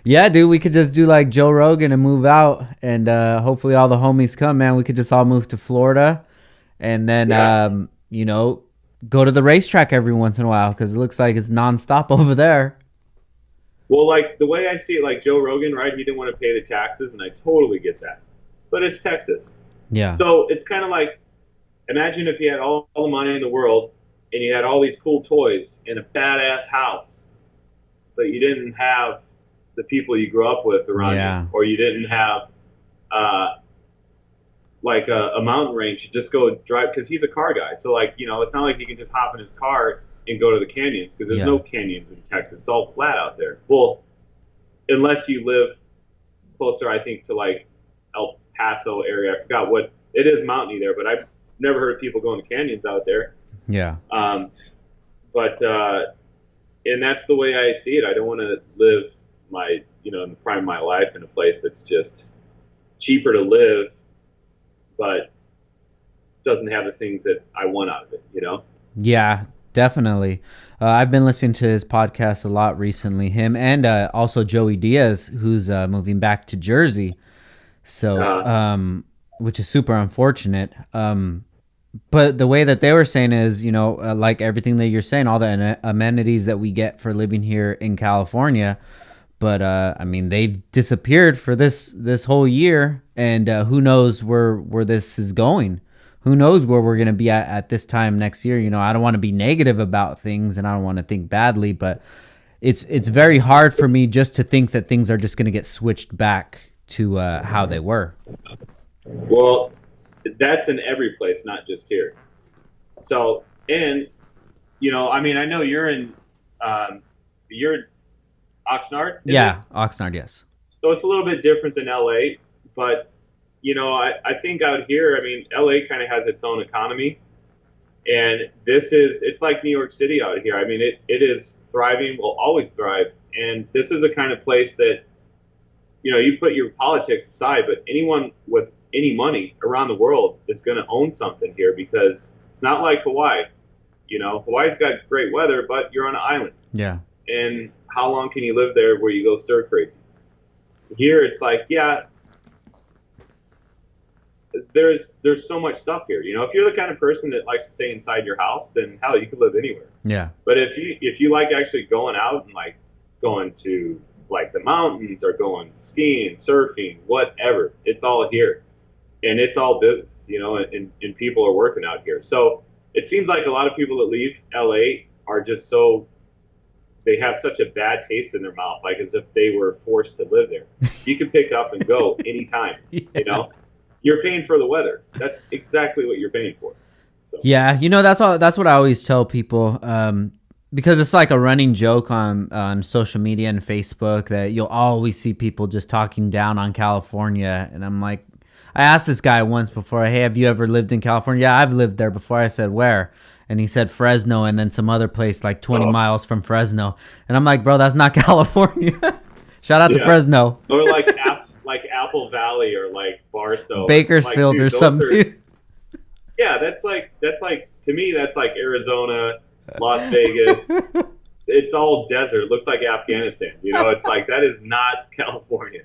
Yeah, dude, we could just do like Joe Rogan and move out, and hopefully all the homies come, man. We could just all move to Florida, and then Yeah. go to the racetrack every once in a while because it looks like it's nonstop over there. Well, like the way I see it, like Joe Rogan, right? He didn't want to pay the taxes, and I totally get that. But it's Texas, Yeah. so it's kind of like imagine if you had all the money in the world and you had all these cool toys in a badass house, but you didn't have the people you grew up with around Yeah. you, or you didn't have uh, like a mountain range. You just go drive because he's a car guy. So like it's not like he can just hop in his car and go to the canyons because there's Yeah. no canyons in Texas. It's all flat out there. Well, unless you live closer, I think to like El Paso area. I forgot what it is mountainy there, but I've never heard of people going to canyons out there. Yeah. But and that's the way I see it. I don't want to live my in the prime of my life in a place that's just cheaper to live, but doesn't have the things that I want out of it. Yeah, definitely. I've been listening to his podcast a lot recently. Him and also Joey Diaz, who's moving back to Jersey. So, which is super unfortunate. But the way that they were saying is, like everything that you're saying, all the amenities that we get for living here in California. But I mean, they've disappeared for this whole year, and who knows where this is going? Who knows where we're gonna be at this time next year? I don't want to be negative about things, and I don't want to think badly, but it's very hard for me just to think that things are just gonna get switched back to how they were. Well, that's in every place, not just here. So, and I mean, I know you're in, you're Oxnard. Yeah, Oxnard, yes. So it's a little bit different than LA, but I think out here, I mean, LA kind of has its own economy, and it's like New York City out here. I mean, it is thriving, will always thrive, and this is a kind of place that you put your politics aside, but anyone with any money around the world is going to own something here because it's not like Hawaii. Hawaii's got great weather, but you're on an island. Yeah. And how long can you live there where you go stir crazy? Here, it's like, yeah, there's so much stuff here. If you're the kind of person that likes to stay inside your house, then hell, you could live anywhere. Yeah. But if you like actually going out and like going to like the mountains or going skiing, surfing, whatever, it's all here. And it's all business, and people are working out here. So it seems like a lot of people that leave LA are just they have such a bad taste in their mouth, like as if they were forced to live there. You can pick up and go anytime, You're paying for the weather. That's exactly what you're paying for. So. Yeah, that's what I always tell people. Because it's like a running joke on social media and Facebook that you'll always see people just talking down on California. And I'm like, I asked this guy once before, hey, have you ever lived in California? Yeah, I've lived there before. I said, where? And he said Fresno and then some other place like 20 miles from Fresno. And I'm like, bro, that's not California. Shout out to Fresno. Or like Apple Valley or like Barstow. Bakersfield or something. Yeah, that's like to me that's like Arizona, Las Vegas. It's all desert. It looks like Afghanistan. It's like that is not California.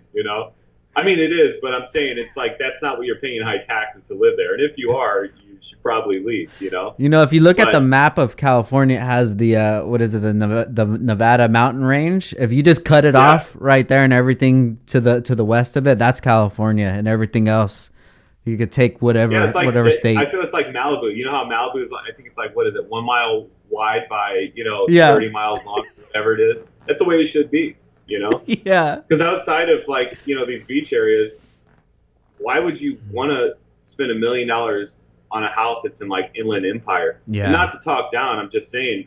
I mean, it is, but I'm saying it's like that's not what you're paying high taxes to live there. And if you are, you should probably leave. If you look at the map of California, it has the the Nevada mountain range. If you just cut it off right there and everything to the west of it, that's California, and everything else you could take whatever state. I feel it's like Malibu. You know how Malibu is like? I think it's like 1 mile wide by 30 miles long, whatever it is. That's the way it should be. Yeah. Because outside of like these beach areas, why would you want to spend $1 million on a house that's in like Inland Empire? Yeah. And not to talk down, I'm just saying,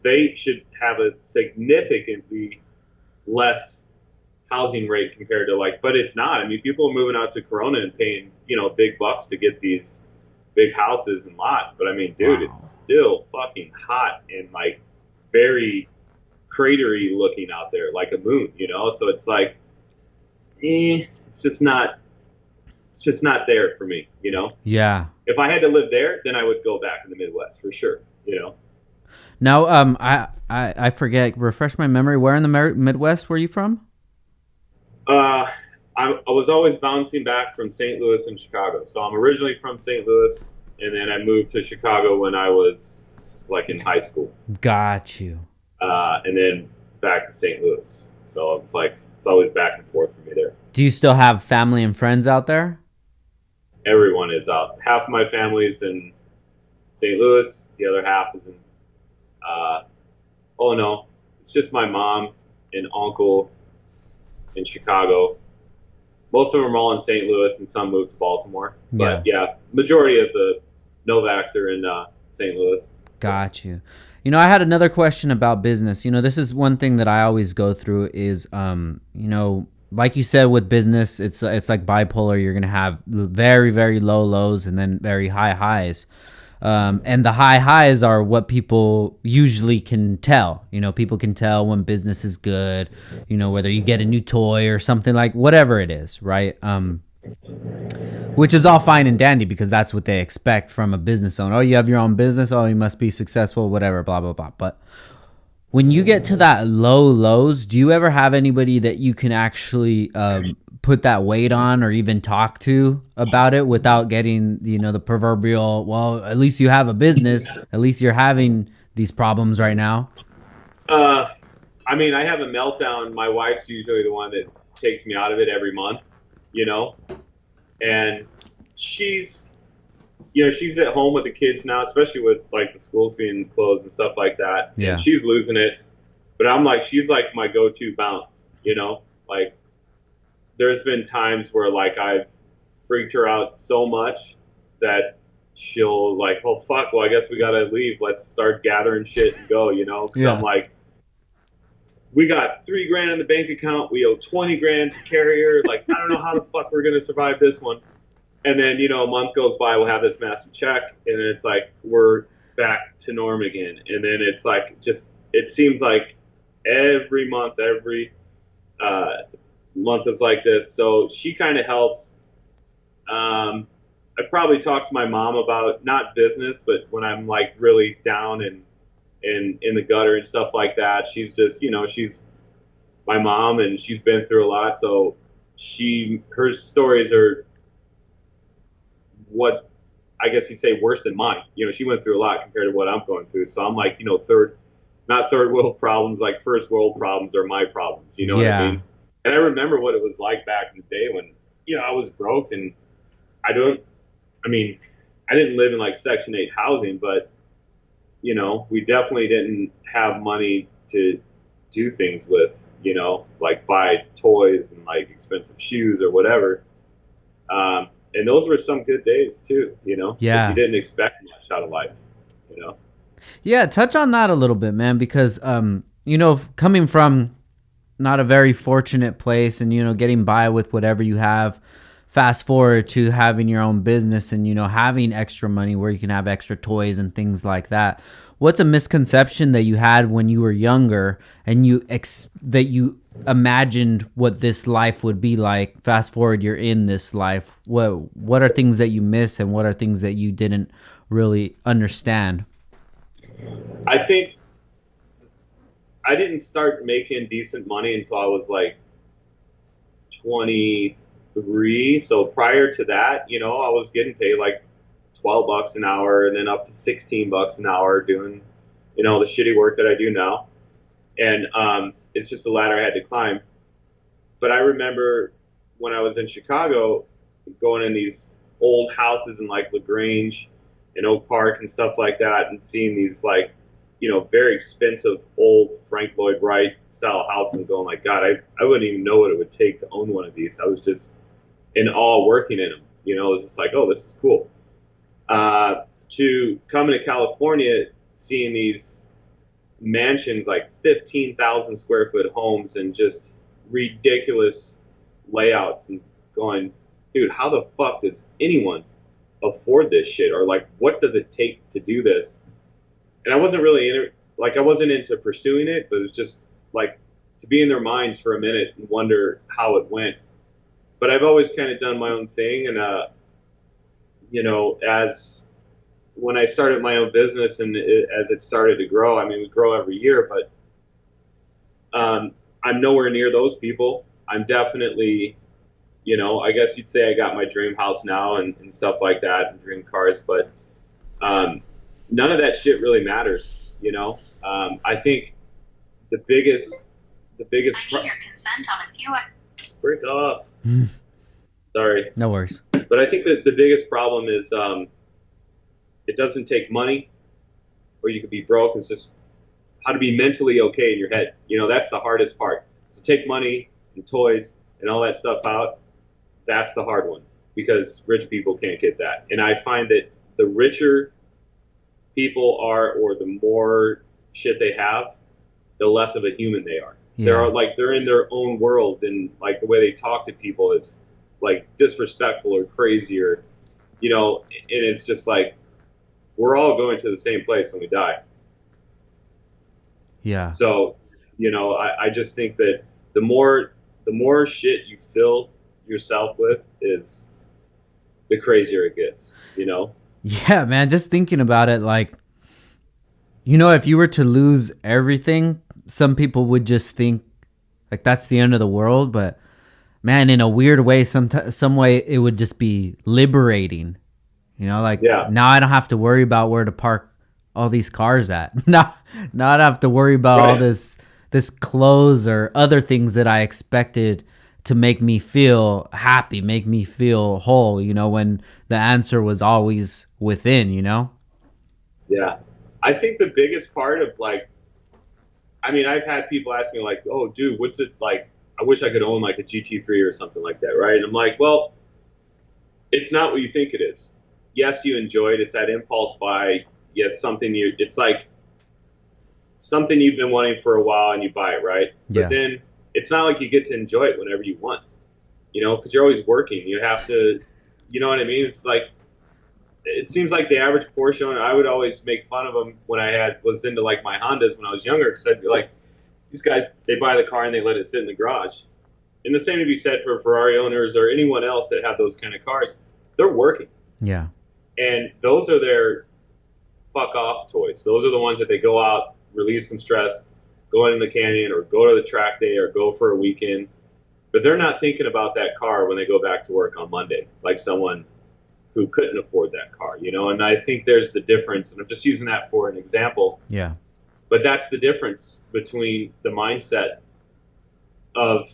they should have a significantly less housing rate compared to but it's not. I mean, people are moving out to Corona and paying big bucks to get these big houses and lots. But I mean, dude, It's still fucking hot and like very cratery looking out there, like a moon, so it's like it's just not there for me. Yeah, if I had to live there, then I would go back in the Midwest for sure. Now I forget, refresh my memory, where in the Midwest were you from? I was always bouncing back from St. Louis and Chicago, so I'm originally from St. Louis and then I moved to Chicago when I was like in high school, Got you. and then back to St. Louis. So it's like it's always back and forth for me there. Do you still have family and friends out there? Everyone is out. Half of my family's in St. Louis. The other half is in. Oh no, it's just my mom and uncle in Chicago. Most of them are all in St. Louis, and some moved to Baltimore. But yeah, majority of the Novaks are in St. Louis. So. Got you. You know, I had another question about business. You know, this is one thing that I always go through is, you know, like you said with business, it's like bipolar. You're gonna have very, very low lows and then very high highs. And the high highs are what people usually can tell. You know, people can tell when business is good, you know, whether you get a new toy or something, like whatever it is, right? Which is all fine and dandy because that's what they expect from a business owner. Oh, you have your own business. Oh, you must be successful, whatever, blah, blah, blah. But when you get to that low lows, do you ever have anybody that you can actually put that weight on or even talk to about it without getting, you know, the proverbial, well, at least you have a business. At least you're having these problems right now. I mean, I have a meltdown. My wife's usually the one that takes me out of it every month, you know, and she's at home with the kids now, especially with like the schools being closed and stuff like that. Yeah. And she's losing it, but I'm like, she's like my go-to bounce, you know, like there's been times where like I've freaked her out so much that she'll like, oh fuck, well I guess we gotta leave. Let's start gathering shit and go, you know, because I'm like, we got $3,000 in the bank account. We owe $20,000 to carrier. Like, I don't know how the fuck we're going to survive this one. And then, you know, a month goes by, we'll have this massive check. And then it's like, we're back to norm again. And then it's like, just, it seems like every month is like this. So she kind of helps. I probably talk to my mom about not business, but when I'm like really down and in the gutter and stuff like that. She's just, you know, she's my mom and she's been through a lot. So her stories are what I guess you'd say worse than mine. You know, she went through a lot compared to what I'm going through. So I'm like, you know, not third world problems, like first world problems are my problems. You know what I mean? And I remember what it was like back in the day when, you know, I was broke and I didn't live in like Section 8 housing, but you know, we definitely didn't have money to do things with, you know, like buy toys and like expensive shoes or whatever. And those were some good days too, you know, but you didn't expect much out of life, you know? Yeah. Touch on that a little bit, man, because, you know, coming from not a very fortunate place and, you know, getting by with whatever you have, fast forward to having your own business and, you know, having extra money where you can have extra toys and things like that. What's a misconception that you had when you were younger and that you imagined what this life would be like? Fast forward, you're in this life. What are things that you miss and what are things that you didn't really understand? I think I didn't start making decent money until I was like 23. So prior to that, you know, I was getting paid like $12 an hour and then up to $16 an hour doing, you know, the shitty work that I do now. And it's just a ladder I had to climb. But I remember when I was in Chicago going in these old houses in like LaGrange and Oak Park and stuff like that and seeing these like, you know, very expensive old Frank Lloyd Wright style houses and going like, God, I wouldn't even know what it would take to own one of these. I was just in awe working in them. You know, it was just like, oh, this is cool. To coming to California, seeing these mansions, like 15,000 square foot homes and just ridiculous layouts and going, dude, how the fuck does anyone afford this shit? Or like, what does it take to do this? And I wasn't really I wasn't into pursuing it, but it was just like to be in their minds for a minute and wonder how it went. But I've always kind of done my own thing. And, you know, when I started my own business and as it started to grow, I mean, we grow every year, but I'm nowhere near those people. I'm definitely, you know, I guess you'd say I got my dream house now and stuff like that and dream cars, but None of that shit really matters, you know. I think the biggest I need your consent on a few. break off. Sorry, No worries. but I think that the biggest problem is it doesn't take money, or you could be broke. It's just how to be mentally okay in your head. You know, that's the hardest part. So take money and toys and all that stuff out. That's the hard one because rich people can't get that. And I find that the richer people are, or the more shit they have, the less of a human they are. Yeah. They're in their own world, and like the way they talk to people is like disrespectful or crazy, or you know, and it's just like we're all going to the same place when we die. Yeah. So, you know, I just think that the more shit you fill yourself with is the crazier it gets, you know? Yeah, man. Just thinking about it, like, you know, if you were to lose everything, some people would just think like that's the end of the world. But man, in a weird way, some way it would just be liberating. You know, like Yeah. now I don't have to worry about where to park all these cars at. Now I don't have to worry about all Right. this clothes or other things that I expected to make me feel happy, make me feel whole, you know, when the answer was always within, you know? Yeah. I think the biggest part of like, I mean, I've had people ask me like, oh, dude, what's it like? I wish I could own like a GT3 or something like that, right? And I'm like, well, it's not what you think it is. Yes, you enjoy it. It's that impulse buy. Yeah, it's like something you've been wanting for a while and you buy it, right? Yeah. But then it's not like you get to enjoy it whenever you want, you know, because you're always working. You have to, you know what I mean? It's like, it seems like the average Porsche owner, I would always make fun of them when was into like my Hondas when I was younger, because I'd be like, these guys, they buy the car and they let it sit in the garage. And the same to be said for Ferrari owners or anyone else that have those kind of cars. They're working. Yeah. And those are their fuck off toys. Those are the ones that they go out, relieve some stress, go in the canyon or go to the track day or go for a weekend. But they're not thinking about that car when they go back to work on Monday, like someone who couldn't afford that car, you know? And I think there's the difference. And I'm just using that for an example. Yeah. But that's the difference between the mindset of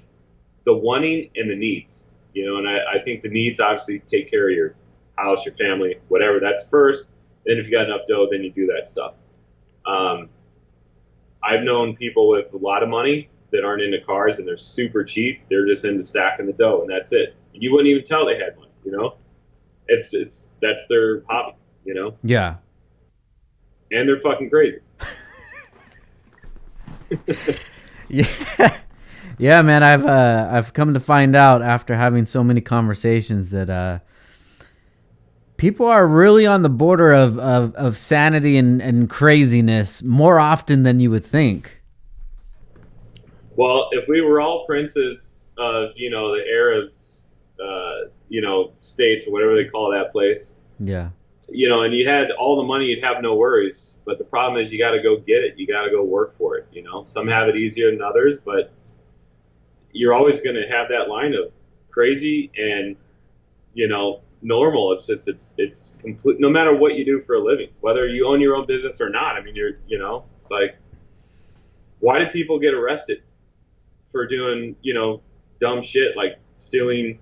the wanting and the needs, you know? And I think the needs obviously take care of your house, your family, whatever. That's first. Then if you got enough dough, then you do that stuff. I've known people with a lot of money that aren't into cars and they're super cheap. They're just into stacking the dough and that's it. You wouldn't even tell they had money, you know? That's their hobby, you know? Yeah. And they're fucking crazy. Yeah. Yeah, man, I've come to find out after having so many conversations that people are really on the border of sanity and craziness more often than you would think. Well, if we were all princes of, you know, the Arabs, you know, states or whatever they call that place, Yeah. you know, and you had all the money, you'd have no worries. But the problem is you got to go get it. You got to go work for it. You know, some have it easier than others, but you're always going to have that line of crazy and, you know, normal. It's just, it's complete, no matter what you do for a living, whether you own your own business or not. I mean, you know, it's like, why do people get arrested for doing, you know, dumb shit like stealing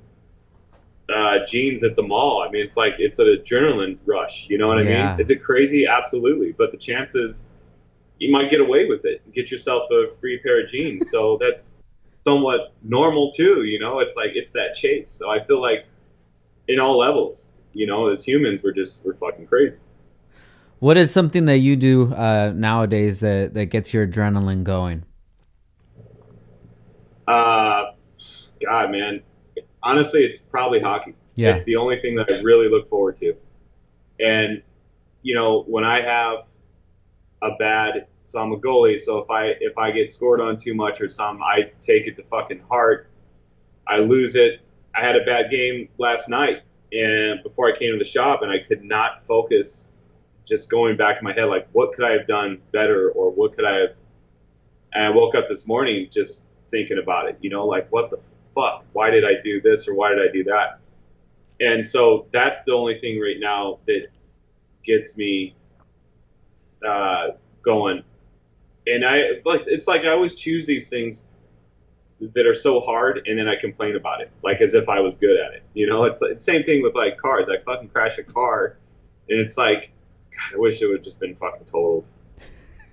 jeans at the mall? I mean, it's like, it's an adrenaline rush. You know what I Yeah. mean? Is it crazy? Absolutely. But the chances you might get away with it and get yourself a free pair of jeans. So that's somewhat normal too. You know, it's like, it's that chase. So I feel like in all levels, you know, as humans, we're fucking crazy. What is something that you do nowadays that gets your adrenaline going? God, man, honestly, it's probably hockey. Yeah. It's the only thing that I really look forward to. And, you know, when I have so I'm a goalie, so if I get scored on too much or something, I take it to fucking heart. I lose it. I had a bad game last night and before I came to the shop, and I could not focus, just going back in my head, like, what could I have done better, or what could I have, and I woke up this morning just thinking about it, you know, like, what the fuck? Why did I do this or why did I do that? And so that's the only thing right now that gets me going. And it's like I always choose these things that are so hard, and then I complain about it, like as if I was good at it. It's the same thing with like cars. I fucking crash a car, and it's like, God, I wish it would just been fucking totaled.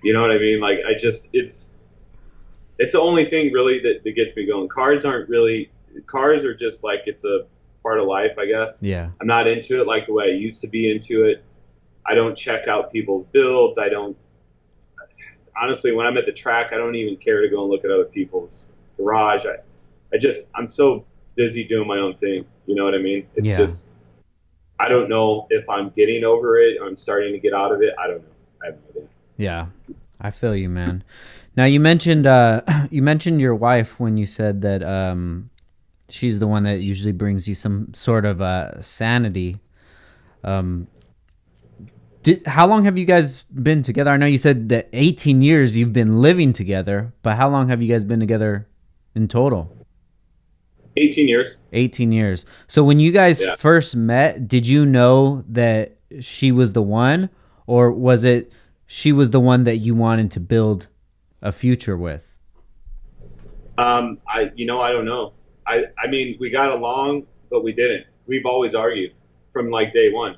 You know what I mean? Like it's the only thing really that gets me going. Cars are just like, it's a part of life, I guess. Yeah. I'm not into it like the way I used to be into it. I don't check out people's builds. Honestly, when I'm at the track, I don't even care to go and look at other people's garage. I'm so busy doing my own thing. You know what I mean? It's just, I don't know if I'm getting over it. I'm starting to get out of it. I don't know. I have no idea. Yeah, I feel you, man. Now you mentioned your wife when you said that she's the one that usually brings you some sort of sanity. How long have you guys been together? I know you said that 18 years you've been living together, but how long have you guys been together in total? 18 years. 18 years. So when you guys first met, did you know that she was the one, or was it she was the one that you wanted to build a future with? I don't know. I mean, we got along, but we didn't. We've always argued from like day one,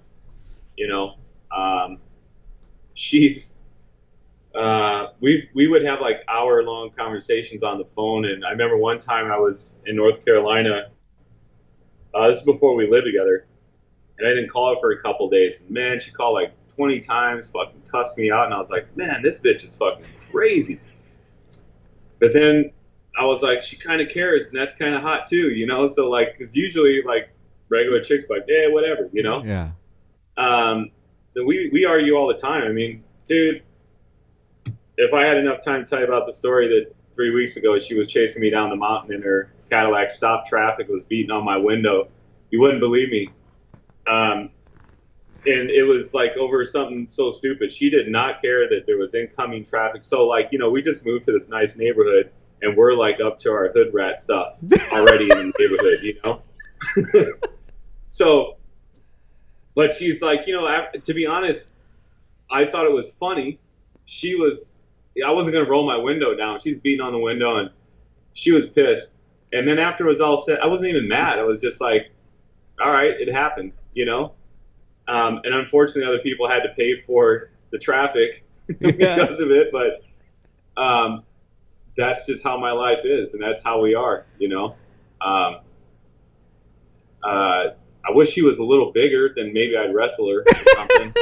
we would have like hour-long conversations on the phone. And I remember one time I was in North Carolina. This is before we lived together, and I didn't call her for a couple days. And man, she called like 20 times, fucking cussed me out, and I was like, man, this bitch is fucking crazy. But then I was like, she kind of cares, and that's kind of hot too, So like, because usually like regular chicks like, yeah, whatever, Yeah. We argue all the time. I mean, dude, if I had enough time to tell you about the story that 3 weeks ago she was chasing me down the mountain and her Cadillac stopped traffic, was beating on my window, you wouldn't believe me. And it was like over something so stupid. She did not care that there was incoming traffic. So like, we just moved to this nice neighborhood, and we're like up to our hood rat stuff already in the neighborhood, So, but she's like, to be honest, I thought it was funny. I wasn't going to roll my window down. She's beating on the window, and she was pissed. And then after it was all said, I wasn't even mad. I was just like, all right, it happened, And unfortunately, other people had to pay for the traffic because of it. But that's just how my life is, and that's how we are, I wish she was a little bigger, then maybe I'd wrestle her or something.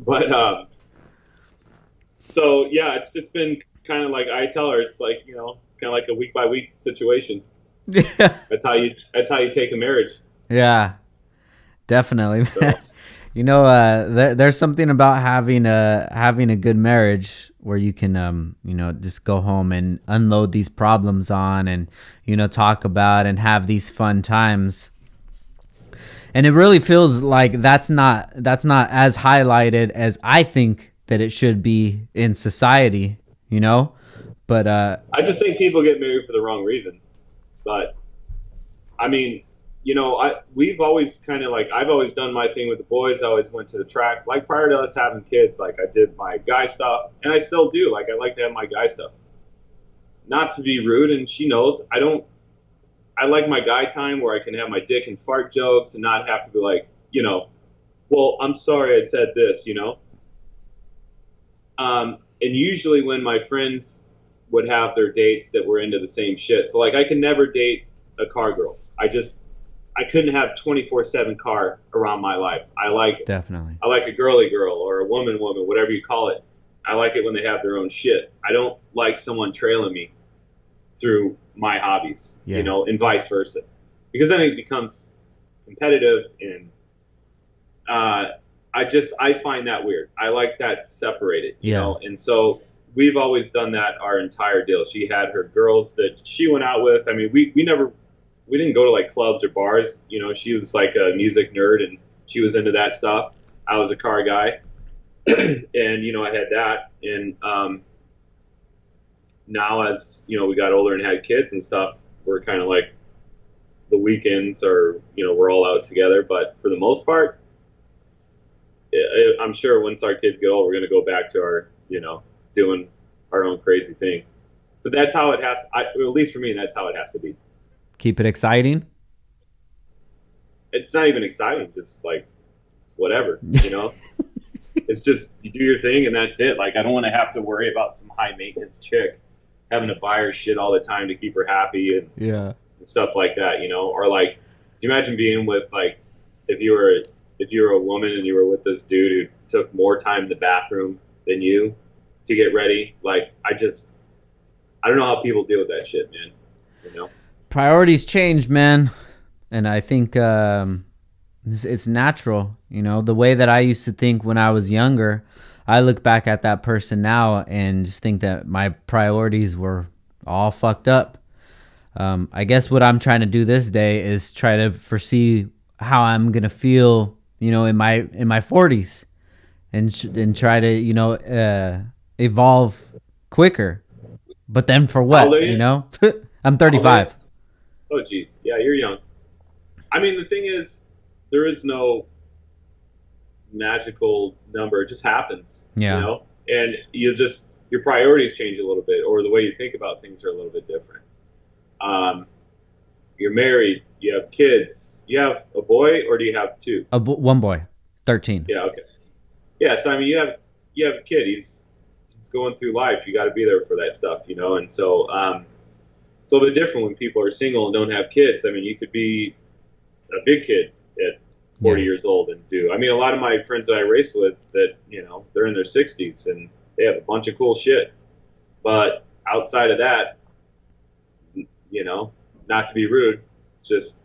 But so yeah, it's just been kind of like, I tell her, it's like, it's kind of like a week by week situation. Yeah. That's how you take a marriage. Yeah, definitely. So. There's something about having a good marriage where you can, just go home and unload these problems on, and, talk about and have these fun times. And it really feels like that's not as highlighted as I think that it should be in society, But I just think people get married for the wrong reasons. But I mean, we've always kind of like, I've always done my thing with the boys. I always went to the track. Like prior to us having kids, like I did my guy stuff, and I still do. Like I like to have my guy stuff. Not to be rude, and she knows, I like my guy time where I can have my dick and fart jokes and not have to be like, well, I'm sorry I said this, And usually when my friends would have their dates that were into the same shit. So like I can never date a car girl. I couldn't have 24/7 car around my life. I like it. Definitely. I like a girly girl or a woman, whatever you call it. I like it when they have their own shit. I don't like someone trailing me through my hobbies, and vice versa. Because then it becomes competitive, and I find that weird. I like that separated, and so we've always done that our entire deal. She had her girls that she went out with. I mean, we didn't go to like clubs or bars. She was like a music nerd, and she was into that stuff. I was a car guy, and I had that. And now as we got older and had kids and stuff, we're kind of like the weekends are we're all out together. But for the most part, I'm sure once our kids get old, we're going to go back to our, doing our own crazy thing. But that's how it has. At least for me, that's how it has to be. Keep it exciting. It's not even exciting. Just like it's whatever, It's just you do your thing and that's it. Like I don't want to have to worry about some high maintenance chick having to buy her shit all the time to keep her happy and stuff like that, Or like, can you imagine being with like if you were a woman and you were with this dude who took more time in the bathroom than you to get ready? Like I don't know how people deal with that shit, man. Priorities change, man, and I think it's natural. The way that I used to think when I was younger, I look back at that person now and just think that my priorities were all fucked up. I guess what I'm trying to do this day is try to foresee how I'm gonna feel, in my 40s, and try to evolve quicker. But then for what? I'm 35. Oh geez, yeah, you're young. I mean, the thing is, there is no magical number. It just happens. Yeah. And your priorities change a little bit, or the way you think about things are a little bit different. You're married. You have kids. You have a boy, or do you have two? One boy, 13. Yeah. Okay. Yeah. So I mean, you have a kid. He's going through life. You got to be there for that stuff, And so it's a little bit different when people are single and don't have kids. I mean, you could be a big kid at 40 years old and do. I mean, a lot of my friends that I race with that, they're in their 60s and they have a bunch of cool shit. But outside of that, not to be rude, just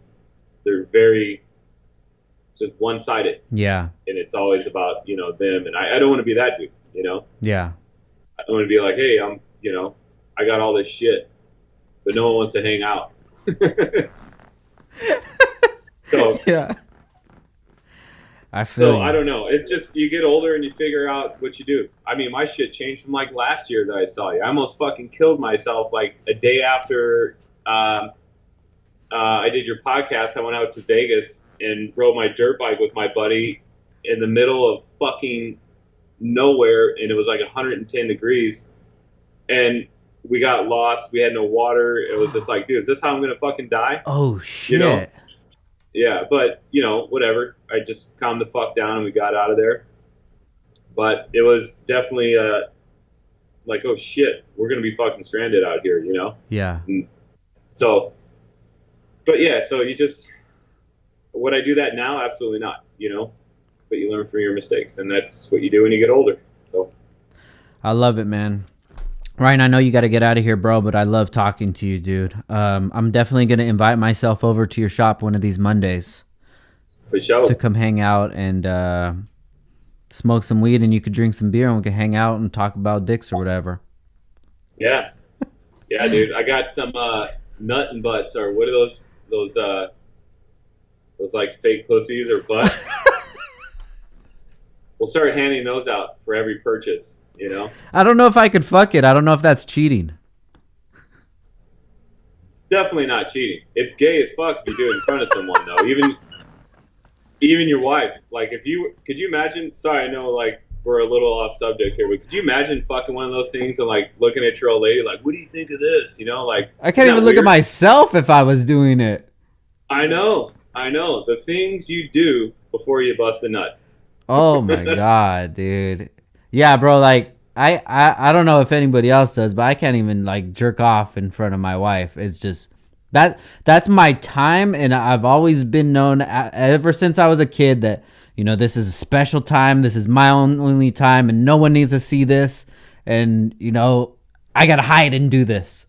they're very just one-sided. Yeah. And it's always about, them. And I don't want to be that dude, Yeah. I don't want to be like, hey, I got all this shit, but no one wants to hang out. So yeah. I don't know. It's just you get older and you figure out what you do. I mean, my shit changed from like last year that I saw you. I almost fucking killed myself like a day after I did your podcast. I went out to Vegas and rode my dirt bike with my buddy in the middle of fucking nowhere, and it was like 110 degrees, and we got lost. We had no water. It was just like, dude, is this how I'm gonna fucking die? Oh shit. Yeah, but whatever. I just calmed the fuck down and we got out of there. But it was definitely like, oh shit, we're gonna be fucking stranded out here, Yeah. And so, but yeah, so you just, would I do that now? Absolutely not, But you learn from your mistakes, and that's what you do when you get older. So, I love it, man. Ryan, I know you got to get out of here, bro, but I love talking to you, dude. I'm definitely going to invite myself over to your shop one of these Mondays. For sure. To come hang out and smoke some weed, and you could drink some beer, and we could hang out and talk about dicks or whatever. Yeah. Yeah, dude. I got some nut and butts, or what are those like fake pussies or butts? We'll start handing those out for every purchase, I don't know if I could fuck it. I don't know if that's cheating. It's definitely not cheating. It's gay as fuck if you do it in front of someone, though. Even your wife. Like, could you imagine? Sorry, I know, like, we're a little off subject here, but could you imagine fucking one of those things and like looking at your old lady, like, what do you think of this? Like, I can't even look at myself if I was doing it. I know. The things you do before you bust a nut. Oh my god, dude. Yeah, bro, like I don't know if anybody else does, but I can't even like jerk off in front of my wife. It's just that's my time, and I've always been known ever since I was a kid that, this is a special time. This is my only time, and no one needs to see this. And, I got to hide and do this.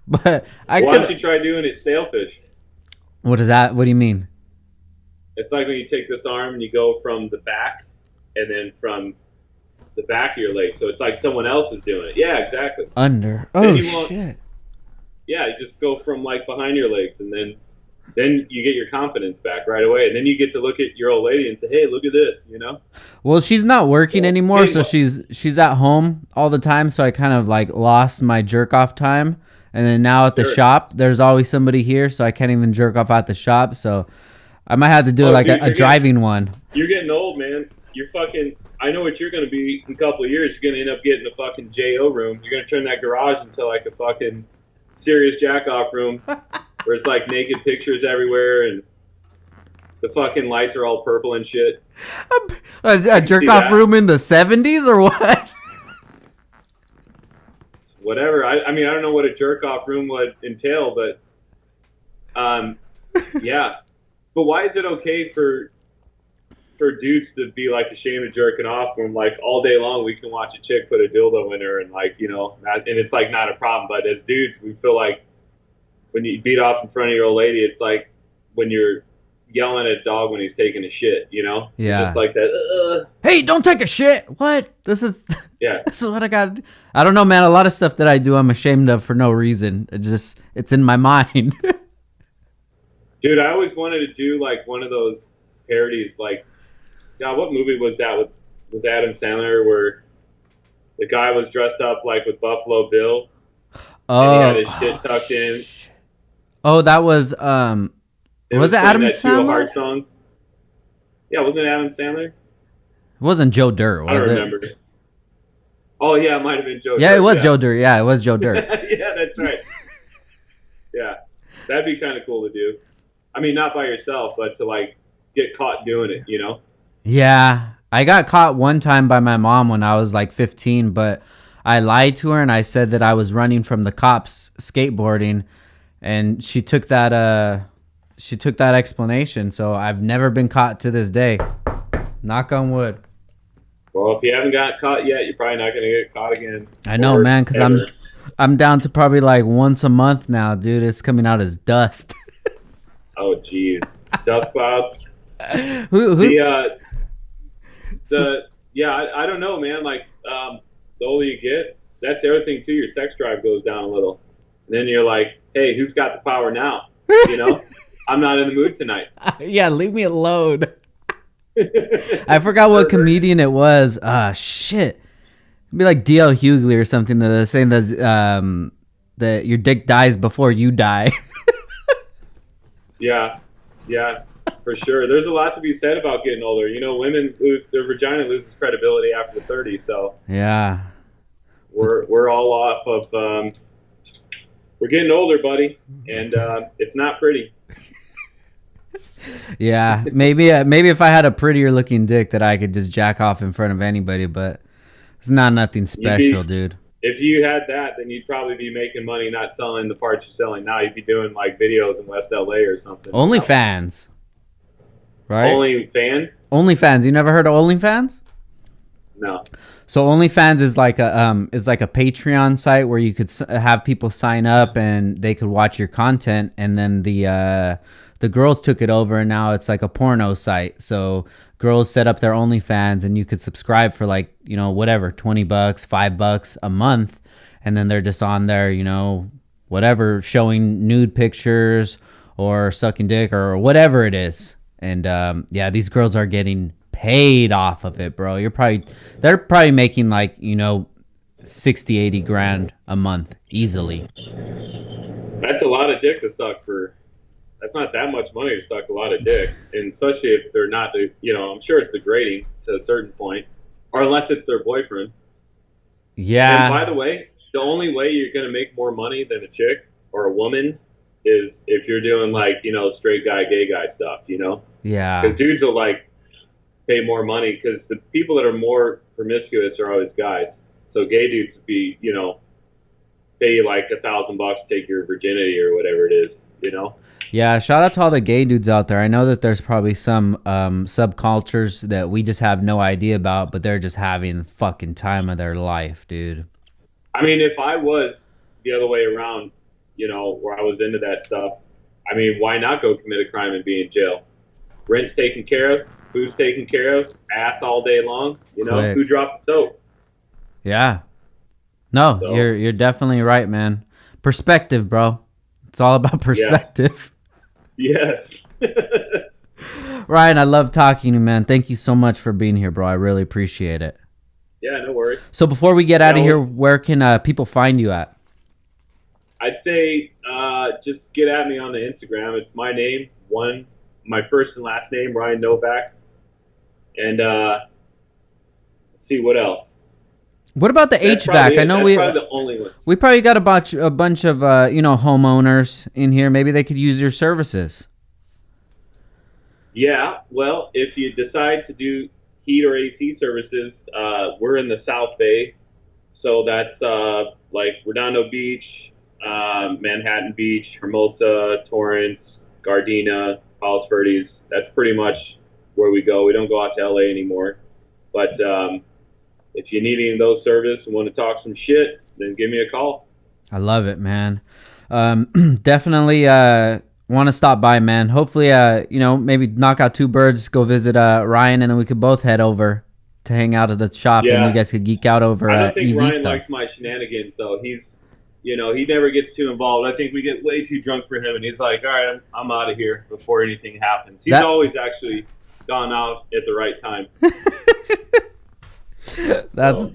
But why don't you try doing it sailfish? What is that? What do you mean? It's like when you take this arm and you go from the back and then from the back of your leg. So it's like someone else is doing it. Yeah, exactly. Under. Oh, shit. Yeah, you just go from like behind your legs, and then you get your confidence back right away. And then you get to look at your old lady and say, hey, look at this, Well, she's not working anymore, so she's at home all the time. So I kind of like lost my jerk off time. And then now at the shop, there's always somebody here, so I can't even jerk off at the shop. So I might have to do a driving one. You're getting old, man. you're fucking. I know what you're gonna be in a couple of years. You're gonna end up getting a fucking JO room. You're gonna turn that garage into like a fucking serious jack off room, where it's like naked pictures everywhere and the fucking lights are all purple and shit. A jerk off room in the 70s or what? Whatever. I mean, I don't know what a jerk off room would entail, but yeah. But why is it okay for dudes to be like ashamed of jerking off when like all day long we can watch a chick put a dildo in her and like, you know, and it's like not a problem. But as dudes, we feel like when you beat off in front of your old lady, it's like when you're yelling at a dog when he's taking a shit, you know? Yeah. Just like that. Hey, don't take a shit. What? This is what I got. I don't know, man. A lot of stuff that I do, I'm ashamed of for no reason. It's in my mind. Dude, I always wanted to do like one of those parodies. Like, God, what movie was that? Was Adam Sandler where the guy was dressed up like with Buffalo Bill and he had his shit tucked in? Oh, that was was it Adam Sandler? Heart song. Yeah, wasn't it Adam Sandler? It wasn't Joe Dirt, was it? I don't remember. Oh yeah, it might have been Joe Dirt. Yeah, it was Joe Dirt. Yeah, it was Joe Dirt. Yeah, that's right. Yeah, that'd be kind of cool to do. I mean, not by yourself, but to like get caught doing it, you know? Yeah, I got caught one time by my mom when I was like 15, but I lied to her and I said that I was running from the cops skateboarding, and she took that explanation. So I've never been caught to this day. Knock on wood. Well, if you haven't got caught yet, you're probably not going to get caught again. I know, man, because I'm down to probably like once a month now, dude. It's coming out as dust. Oh, jeez. Dust clouds. I don't know, man. Like, the older you get, that's the other thing, too. Your sex drive goes down a little. And then you're like, hey, who's got the power now? You know? I'm not in the mood tonight. Yeah, leave me alone. I forgot what comedian it was. Shit. It'd be like D.L. Hughley or something that's saying that your dick dies before you die. Yeah, for sure. There's a lot to be said about getting older. You know, women their vagina loses credibility after 30, so yeah, we're all off of. We're getting older, buddy, and it's not pretty. Yeah, maybe if I had a prettier looking dick that I could just jack off in front of anybody, but it's not nothing special, dude. If you had that, then you'd probably be making money not selling the parts you're selling now. You'd be doing like videos in West LA or something. OnlyFans, right? OnlyFans? You never heard of OnlyFans? No. So OnlyFans is like a Patreon site where you could have people sign up and they could watch your content, and then the girls took it over and now it's like a porno site. So girls set up their OnlyFans and you could subscribe for like, you know, whatever, $20, $5 a month. And then they're just on there, you know, whatever, showing nude pictures or sucking dick or whatever it is. And yeah, these girls are getting paid off of it, bro. They're probably making like, you know, 60, 80 grand a month easily. That's a lot of dick to suck for. That's not that much money to suck a lot of dick, and especially if they're not, you know, I'm sure it's degrading to a certain point, or unless it's their boyfriend. Yeah. And by the way, the only way you're going to make more money than a chick or a woman is if you're doing like, you know, straight guy, gay guy stuff, you know? Yeah. Because dudes will like pay more money because the people that are more promiscuous are always guys. So gay dudes be, you know, pay you like $1,000 to take your virginity or whatever it is, you know? Yeah, shout out to all the gay dudes out there. I know that there's probably some subcultures that we just have no idea about, but they're just having the fucking time of their life, dude. I mean, if I was the other way around, you know, where I was into that stuff, I mean, why not go commit a crime and be in jail? Rent's taken care of, food's taken care of, ass all day long, you know? Quick. Who dropped the soap? Yeah. No, So. you're definitely right, man. Perspective, bro. It's all about perspective. Yes. Ryan, I love talking to you, man. Thank you so much for being here, bro. I really appreciate it. Yeah, no worries. So before we get out of here, where can people find you at? I'd say just get at me on the Instagram. It's my name, my first and last name, Ryan Novak. And Let's see what else. What about the That's HVAC? I know that's we probably the only one. we probably got probably the only one. We probably got a bunch of homeowners in here. Maybe they could use your services. Yeah, well, if you decide to do heat or AC services, we're in the South Bay, so that's like Redondo Beach, Manhattan Beach, Hermosa, Torrance, Gardena, Palos Verdes. That's pretty much where we go. We don't go out to LA anymore. But if you need any of those services and want to talk some shit, then give me a call. I love it, man. Definitely want to stop by, man. Hopefully, maybe knock out two birds, go visit Ryan, and then we could both head over to hang out at the shop, and you guys could geek out over I don't think EV Ryan stuff. likes my shenanigans, though. He's, he never gets too involved. I think we get way too drunk for him, and he's like, all right, I'm out of here before anything happens. He's always actually gone out at the right time. That's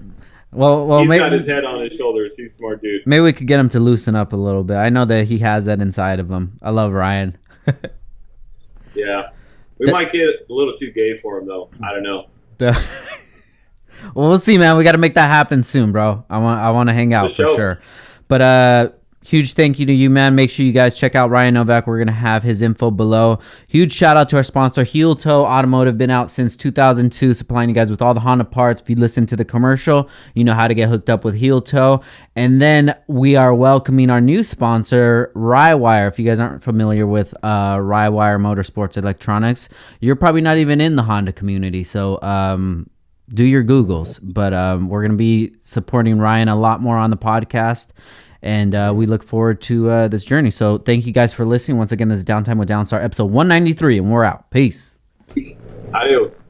well. He's maybe, got his head on his shoulders. He's a smart dude. Maybe we could get him to loosen up a little bit. I know that he has that inside of him. I love Ryan. Yeah, we might get a little too gay for him, though. I don't know. Well, we'll see, man. We got to make that happen soon, bro. I want to hang out for sure. But huge thank you to you, man. Make sure you guys check out Ryan Novak. We're going to have his info below. Huge shout out to our sponsor, Heel Toe Automotive. Been out since 2002, supplying you guys with all the Honda parts. If you listen to the commercial, you know how to get hooked up with Heel Toe. And then we are welcoming our new sponsor, Rywire. If you guys aren't familiar with Rywire Motorsports Electronics, you're probably not even in the Honda community. So do your Googles. But we're going to be supporting Ryan a lot more on the podcast. And we look forward to this journey. So thank you guys for listening. Once again, this is Downtime with Downstar, episode 193, and we're out. Peace. Adios.